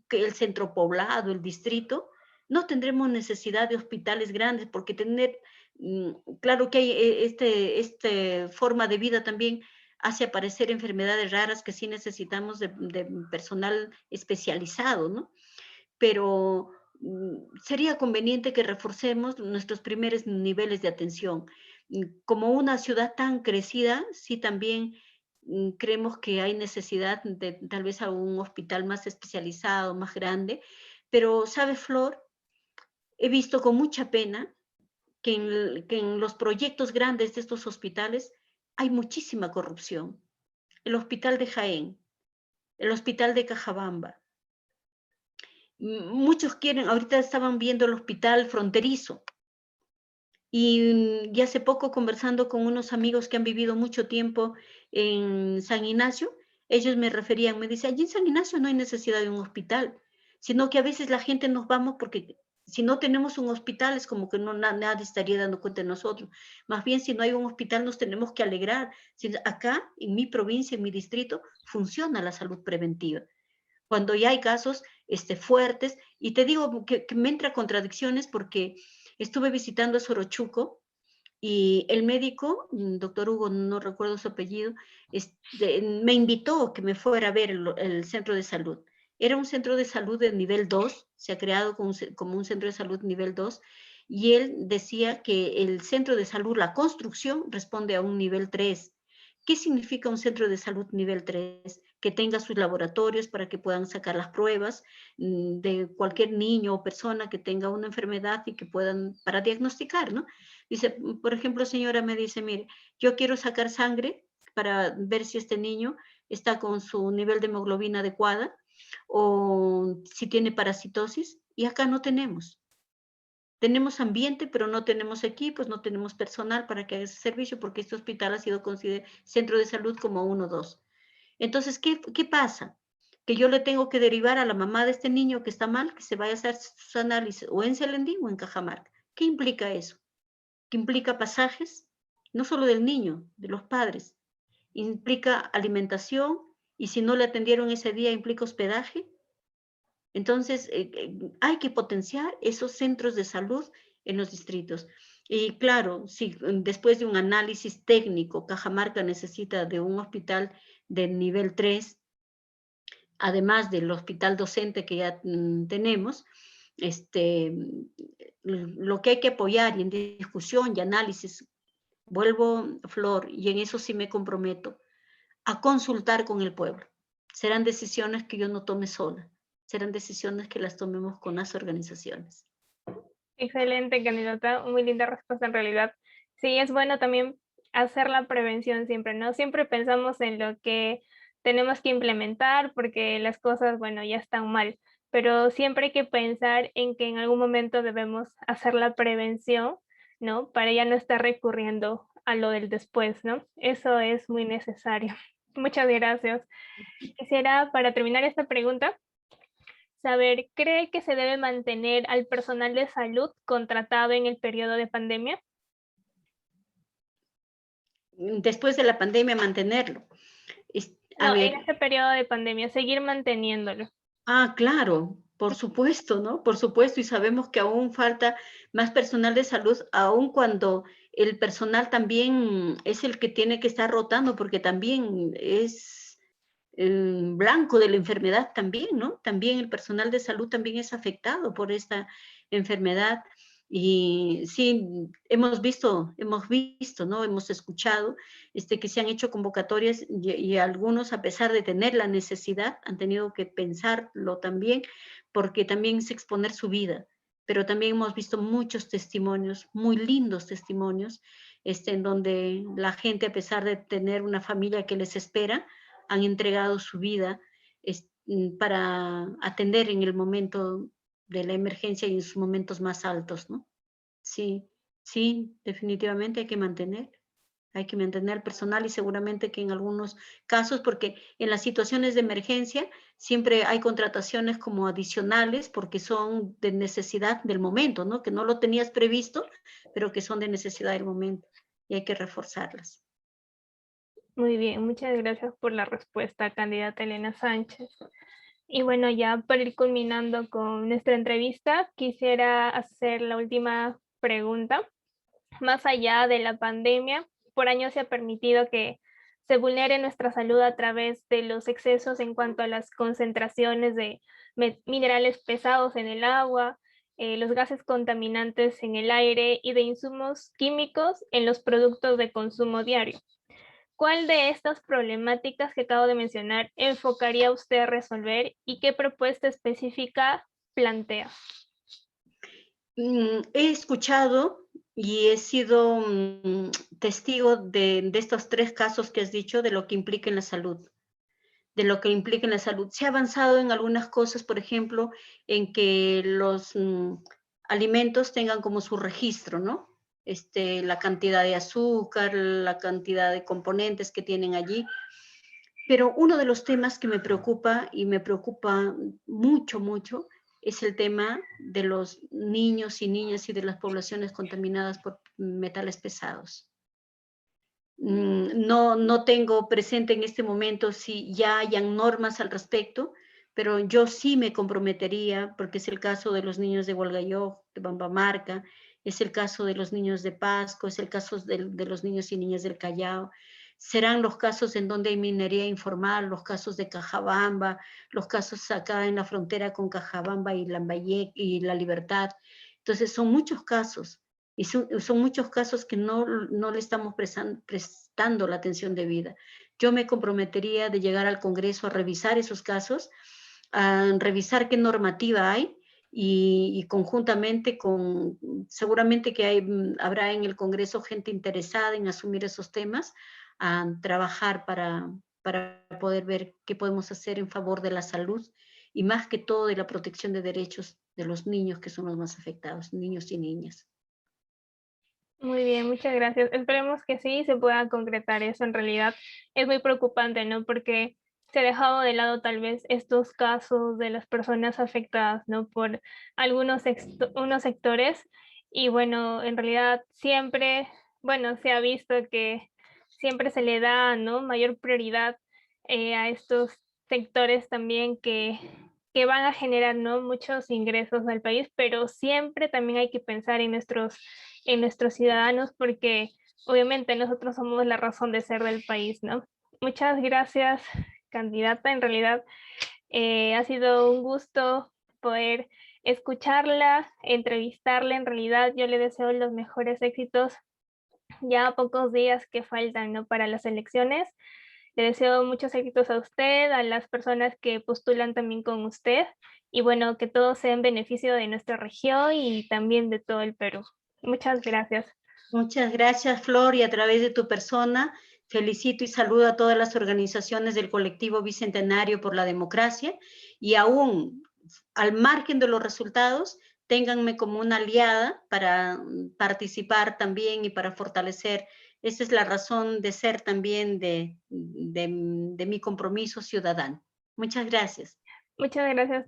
que el centro poblado, el distrito, no tendremos necesidad de hospitales grandes porque claro que hay esta forma de vida también hace aparecer enfermedades raras que sí necesitamos de personal especializado, ¿no? Pero sería conveniente que reforcemos nuestros primeros niveles de atención. Como una ciudad tan crecida, sí también creemos que hay necesidad de tal vez algún hospital más especializado, más grande, pero, ¿sabe, Flor? He visto con mucha pena que en los proyectos grandes de estos hospitales hay muchísima corrupción. El hospital de Jaén, el hospital de Cajabamba, muchos quieren, ahorita estaban viendo el hospital fronterizo, Y hace poco conversando con unos amigos que han vivido mucho tiempo en San Ignacio, ellos me referían, me decían, allí en San Ignacio no hay necesidad de un hospital, sino que a veces la gente nos vamos porque si no tenemos un hospital es como que no, nadie estaría dando cuenta de nosotros. Más bien, si no hay un hospital nos tenemos que alegrar. Si acá, en mi provincia, en mi distrito, funciona la salud preventiva. Cuando ya hay casos fuertes, y te digo que me entra contradicciones porque estuve visitando a Sorochuco y el médico, doctor Hugo, no recuerdo su apellido, me invitó que me fuera a ver el centro de salud. Era un centro de salud de nivel 2, se ha creado como un centro de salud nivel 2, y él decía que el centro de salud, la construcción, responde a un nivel 3. ¿Qué significa un centro de salud nivel 3? Que tenga sus laboratorios para que puedan sacar las pruebas de cualquier niño o persona que tenga una enfermedad y que puedan, para diagnosticar, ¿no? Dice, por ejemplo, señora me dice, mire, yo quiero sacar sangre para ver si este niño está con su nivel de hemoglobina adecuada o si tiene parasitosis, y acá no tenemos. Tenemos ambiente, pero no tenemos equipos, no tenemos personal para que haga ese servicio, porque este hospital ha sido considerado centro de salud como 1 o 2. Entonces, ¿qué pasa? Que yo le tengo que derivar a la mamá de este niño que está mal, que se vaya a hacer sus análisis o en Selendín o en Cajamarca. ¿Qué implica eso? Que implica pasajes, no solo del niño, de los padres, implica alimentación, y si no le atendieron ese día implica hospedaje. Entonces, hay que potenciar esos centros de salud en los distritos. Y claro, si después de un análisis técnico, Cajamarca necesita de un hospital de nivel 3, además del hospital docente que ya tenemos, lo que hay que apoyar y en discusión y análisis, vuelvo, Flor, y en eso sí me comprometo, a consultar con el pueblo. Serán decisiones que yo no tome sola, serán decisiones que las tomemos con las organizaciones.
Excelente, candidata, muy linda respuesta en realidad. Sí, es bueno también hacer la prevención siempre, ¿no? Siempre pensamos en lo que tenemos que implementar porque las cosas, bueno, ya están mal, pero siempre hay que pensar en que en algún momento debemos hacer la prevención, ¿no? Para ya no estar recurriendo a lo del después, ¿no? Eso es muy necesario. Muchas gracias. Quisiera, para terminar esta pregunta, saber, ¿cree que se debe mantener al personal de salud contratado en el periodo de pandemia?
Después de la pandemia, mantenerlo. A
No, en
ver,
este periodo de pandemia, seguir manteniéndolo.
claro, por supuesto, ¿no? Por supuesto, y sabemos que aún falta más personal de salud, aun cuando el personal también es el que tiene que estar rotando, porque también es blanco de la enfermedad también, ¿no? También el personal de salud también es afectado por esta enfermedad. Y sí, hemos visto, ¿no? Hemos escuchado que se han hecho convocatorias y algunos, a pesar de tener la necesidad, han tenido que pensarlo también, porque también es exponer su vida. Pero también hemos visto muchos testimonios, muy lindos testimonios, en donde la gente, a pesar de tener una familia que les espera, han entregado su vida para atender en el momento de la emergencia y en sus momentos más altos, ¿no? Sí, sí, definitivamente hay que mantener el personal, y seguramente que en algunos casos, porque en las situaciones de emergencia siempre hay contrataciones como adicionales porque son de necesidad del momento, ¿no? Que no lo tenías previsto, pero que son de necesidad del momento y hay que reforzarlas.
Muy bien, muchas gracias por la respuesta, candidata Elena Sánchez. Y bueno, ya para ir culminando con nuestra entrevista, quisiera hacer la última pregunta. Más allá de la pandemia, por años se ha permitido que se vulnere nuestra salud a través de los excesos en cuanto a las concentraciones de minerales pesados en el agua, los gases contaminantes en el aire y de insumos químicos en los productos de consumo diario. ¿Cuál de estas problemáticas que acabo de mencionar enfocaría usted a resolver y qué propuesta específica plantea?
He escuchado y he sido testigo de estos 3 casos que has dicho, de lo que implica en la salud. De lo que implica en la salud. Se ha avanzado en algunas cosas, por ejemplo, en que los alimentos tengan como su registro, ¿no? la cantidad de azúcar, la cantidad de componentes que tienen allí. Pero uno de los temas que me preocupa, y me preocupa mucho, mucho, es el tema de los niños y niñas y de las poblaciones contaminadas por metales pesados. No tengo presente en este momento si ya hayan normas al respecto, pero yo sí me comprometería, porque es el caso de los niños de Hualgayoc, de Bambamarca, es el caso de los niños de Pasco, es el caso de los niños y niñas del Callao, serán los casos en donde hay minería informal, los casos de Cajabamba, los casos acá en la frontera con Cajabamba y Lambayeque y La Libertad. Entonces son muchos casos, y son muchos casos que no le estamos prestando la atención debida. Yo me comprometería de llegar al Congreso a revisar esos casos, a revisar qué normativa hay, y conjuntamente con, seguramente que habrá en el Congreso gente interesada en asumir esos temas, a trabajar para poder ver qué podemos hacer en favor de la salud y más que todo de la protección de derechos de los niños, que son los más afectados, niños y niñas.
Muy bien, muchas gracias. Esperemos que sí se pueda concretar eso. En realidad es muy preocupante, ¿no? Porque se ha dejado de lado tal vez estos casos de las personas afectadas, ¿no? Por unos sectores. Y bueno, en realidad siempre, bueno, se ha visto que siempre se le da, ¿no? Mayor prioridad a estos sectores también que van a generar, ¿no? Muchos ingresos al país, pero siempre también hay que pensar en nuestros ciudadanos, porque obviamente nosotros somos la razón de ser del país, ¿no? Muchas gracias, candidata. En realidad ha sido un gusto poder escucharla, entrevistarla. En realidad yo le deseo los mejores éxitos ya a pocos días que faltan, ¿no? Para las elecciones. Le deseo muchos éxitos a usted, a las personas que postulan también con usted, y bueno, que todo sea en beneficio de nuestra región y también de todo el Perú. Muchas gracias.
Muchas gracias, Flor, y a través de tu persona felicito y saludo a todas las organizaciones del colectivo Bicentenario por la Democracia, y aún al margen de los resultados, ténganme como una aliada para participar también y para fortalecer. Esa es la razón de ser también de mi compromiso ciudadano. Muchas gracias.
Muchas gracias.